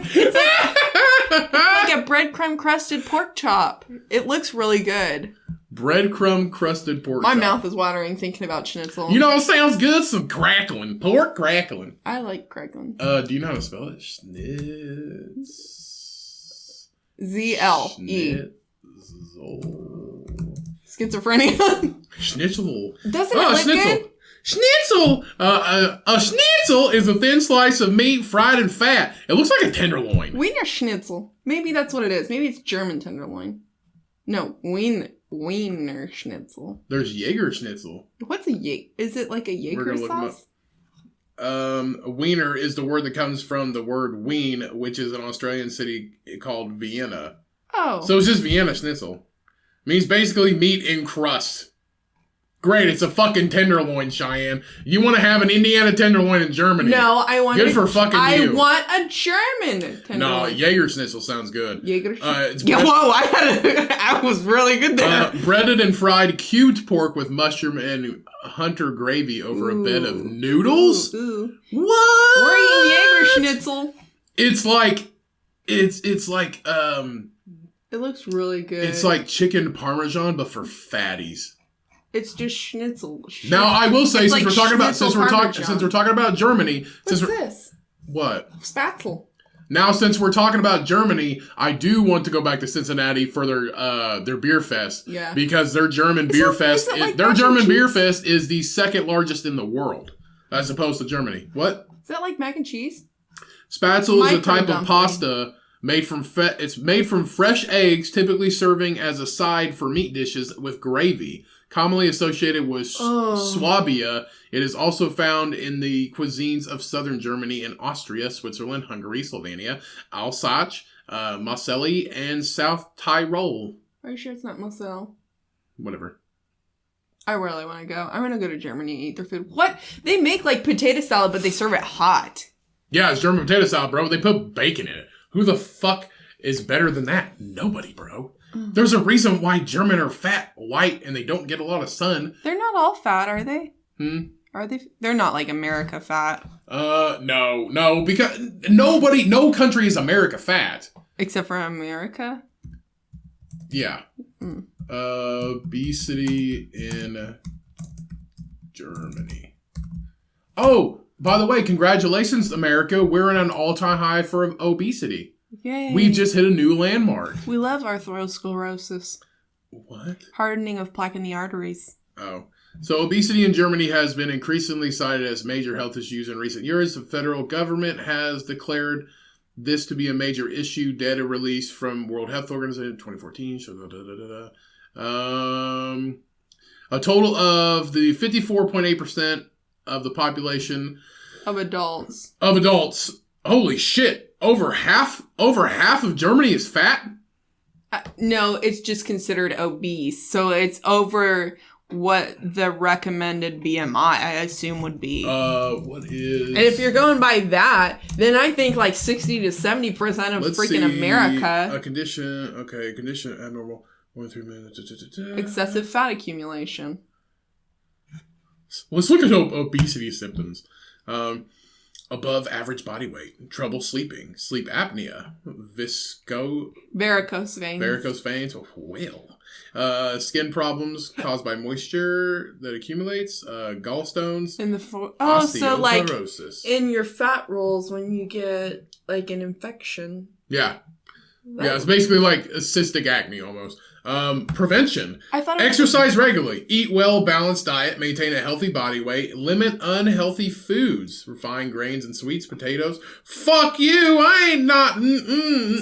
B: breadcrumb crusted pork chop. It looks really good.
A: Breadcrumb crusted pork chop.
B: My mouth is watering thinking about schnitzel.
A: You know what sounds good? Some crackling. Pork crackling.
B: I like crackling.
A: Do you know how to spell it?
B: ZLE. Schizophrenia.
A: Schnitzel.
B: Doesn't it look good?
A: Schnitzel! A schnitzel is a thin slice of meat fried in fat. It looks like a tenderloin.
B: Wiener Schnitzel. Maybe that's what it is. Maybe it's German tenderloin. No, Wiener Schnitzel.
A: There's Jaeger Schnitzel.
B: What's a Jaeger? Is it like a Jaeger sauce?
A: Wiener is the word that comes from the word Wien, which is an Australian city called Vienna.
B: Oh.
A: So it's just Vienna Schnitzel. Means basically meat in crust. Great, it's a fucking tenderloin, Cheyenne. You want to have an Indiana tenderloin in Germany?
B: No, I want.
A: Good for fucking you.
B: I want a German tenderloin.
A: No, Jaeger Schnitzel sounds good.
B: Jaeger.
A: Whoa!
B: I was really good there.
A: Breaded and fried cubed pork with mushroom and hunter gravy over a bed of noodles.
B: Ooh.
A: What?
B: We're eating Jaeger Schnitzel.
A: It's like.
B: It looks really good.
A: It's like chicken parmesan, but for fatties.
B: It's just schnitzel.
A: Now I will say,
B: It's
A: since
B: like
A: we're talking about Germany,
B: What's this?
A: what?
B: Spatzel.
A: Now, since we're talking about Germany, I do want to go back to Cincinnati for their beer fest.
B: Yeah.
A: Because their German beer fest, beer fest is the second largest in the world, as opposed to Germany. What?
B: Is that like mac and cheese?
A: Spatzel is a type of pasta made from fresh eggs, typically serving as a side for meat dishes with gravy. Commonly associated with Swabia, it is also found in the cuisines of southern Germany and Austria, Switzerland, Hungary, Slovenia, Alsace, Moselle, and South Tyrol.
B: Are you sure it's not Moselle?
A: Whatever.
B: I really want to go. I'm going to go to Germany and eat their food. What? They make like potato salad, but they serve it hot.
A: Yeah, it's German potato salad, bro. They put bacon in it. Who the fuck is better than that? Nobody, bro. There's a reason why German are fat, white, and they don't get a lot of sun.
B: They're not all fat, are they? Are they? They're not like America fat.
A: No, because no country is America fat.
B: Except for America?
A: Yeah. Obesity in Germany. Oh, by the way, congratulations, America. We're in an all-time high for obesity.
B: Yay.
A: We've just hit a new landmark.
B: We love atherosclerosis.
A: What?
B: Hardening of plaque in the arteries.
A: Oh. So obesity in Germany has been increasingly cited as major health issues in recent years. The federal government has declared this to be a major issue. Data released from World Health Organization in 2014. A total of the 54.8% of the population
B: Of adults.
A: Holy shit. Over half of Germany is fat?
B: No, it's just considered obese. So it's over what the recommended BMI, I assume, would be.
A: What is...
B: And if you're going by that, then I think like 60 to 70% of freaking America.
A: Condition abnormal. 1 3 minutes.
B: Excessive fat accumulation.
A: Let's look at obesity symptoms. Above average body weight, trouble sleeping, sleep apnea,
B: varicose veins,
A: skin problems caused by moisture that accumulates, gallstones,
B: in the so like in your fat rolls when you get like an infection.
A: Yeah, it's basically like a cystic acne almost. Prevention. Exercise regularly. Eat well, balanced diet. Maintain a healthy body weight. Limit unhealthy foods. Refined grains and sweets. Potatoes. Fuck you. I ain't not.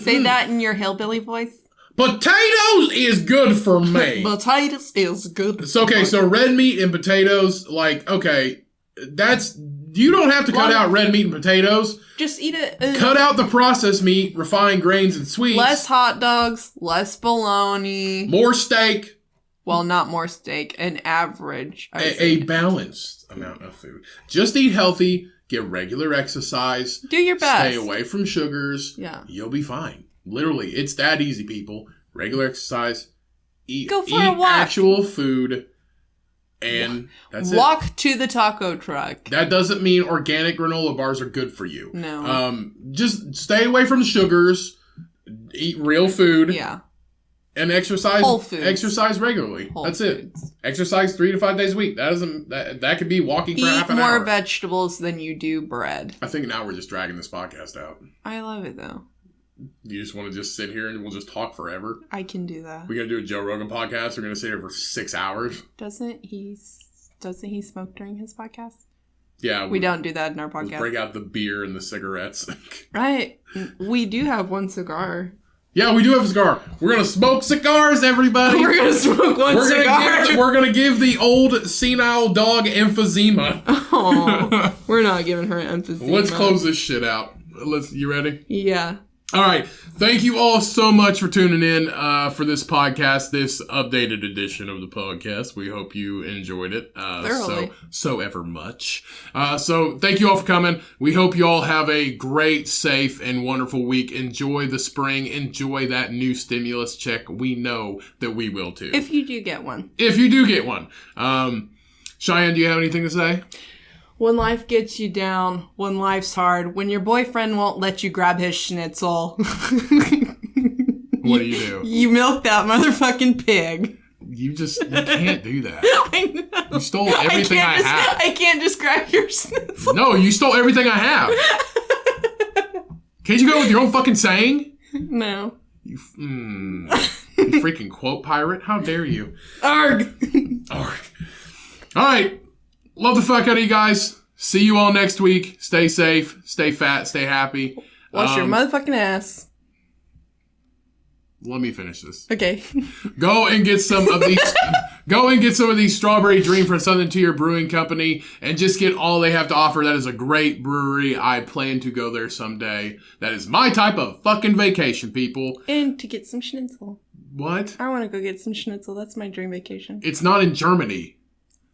B: Say that in your hillbilly voice.
A: Potatoes is good for me.
B: Potatoes is good.
A: It's okay. So red meat and potatoes, like, okay, that's... You don't have to cut out red meat and potatoes.
B: Just eat it.
A: Cut out the processed meat, refined grains and sweets.
B: Less hot dogs, less bologna.
A: More steak.
B: Well, not more steak. An average.
A: A balanced amount of food. Just eat healthy. Get regular exercise.
B: Do your best.
A: Stay away from sugars.
B: Yeah.
A: You'll be fine. Literally, it's that easy, people. Regular exercise.
B: Go for a walk.
A: Actual food. And that's it.
B: Walk to the taco truck.
A: That doesn't mean organic granola bars are good for you.
B: No.
A: Just stay away from sugars. Eat real food.
B: Yeah.
A: And exercise.
B: Whole foods.
A: Exercise regularly. That's it. Exercise 3 to 5 days a week. That could be walking for half an hour.
B: Eat more vegetables than you do bread.
A: I think now we're just dragging this podcast out.
B: I love it though.
A: You just want to just sit here and we'll just talk forever?
B: I can do that.
A: We gotta do a Joe Rogan podcast. We're gonna sit here for 6 hours.
B: Doesn't he smoke during his podcast?
A: Yeah.
B: We don't do that in our podcast.
A: Break out the beer and the cigarettes.
B: Right. We do have one cigar.
A: Yeah, we do have a cigar. We're gonna smoke cigars, everybody.
B: We're gonna smoke one cigar.
A: We're gonna give the old senile dog emphysema.
B: Oh, we're not giving her emphysema.
A: Let's close this shit out. You ready?
B: Yeah.
A: All right. Thank you all so much for tuning in for this podcast, this updated edition of the podcast. We hope you enjoyed it so ever much. So thank you all for coming. We hope you all have a great, safe, and wonderful week. Enjoy the spring. Enjoy that new stimulus check. We know that we will too.
B: If you do get one.
A: Shyanne, do you have anything to say?
B: When life gets you down, when life's hard, when your boyfriend won't let you grab his schnitzel.
A: What do?
B: You milk that motherfucking pig.
A: You can't do that.
B: I know.
A: You stole everything I have.
B: I can't describe your schnitzel.
A: No, you stole everything I have. Can't you go with your own fucking saying?
B: No.
A: You freaking quote pirate. How dare you?
B: Arg.
A: Arg. All right. Love the fuck out of you guys. See you all next week. Stay safe. Stay fat. Stay happy.
B: Wash your motherfucking ass.
A: Let me finish this.
B: Okay.
A: Go and get some of these. Go and get some of these Strawberry Dream from Southern Tier Brewing Company, and just get all they have to offer. That is a great brewery. I plan to go there someday. That is my type of fucking vacation, people.
B: And to get some schnitzel.
A: What?
B: I want to go get some schnitzel. That's my dream vacation.
A: It's not in Germany.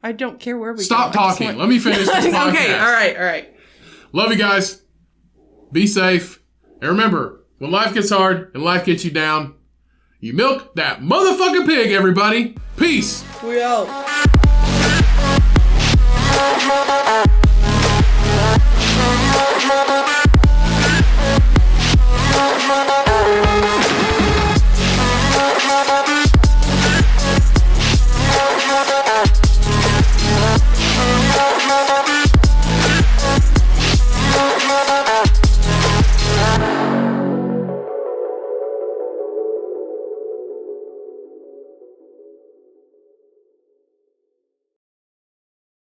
B: I don't care where we go.
A: Stop talking. Let me finish this podcast.
B: Okay. All right.
A: Love you guys. Be safe. And remember, when life gets hard and life gets you down, you milk that motherfucking pig, everybody. Peace.
B: We out.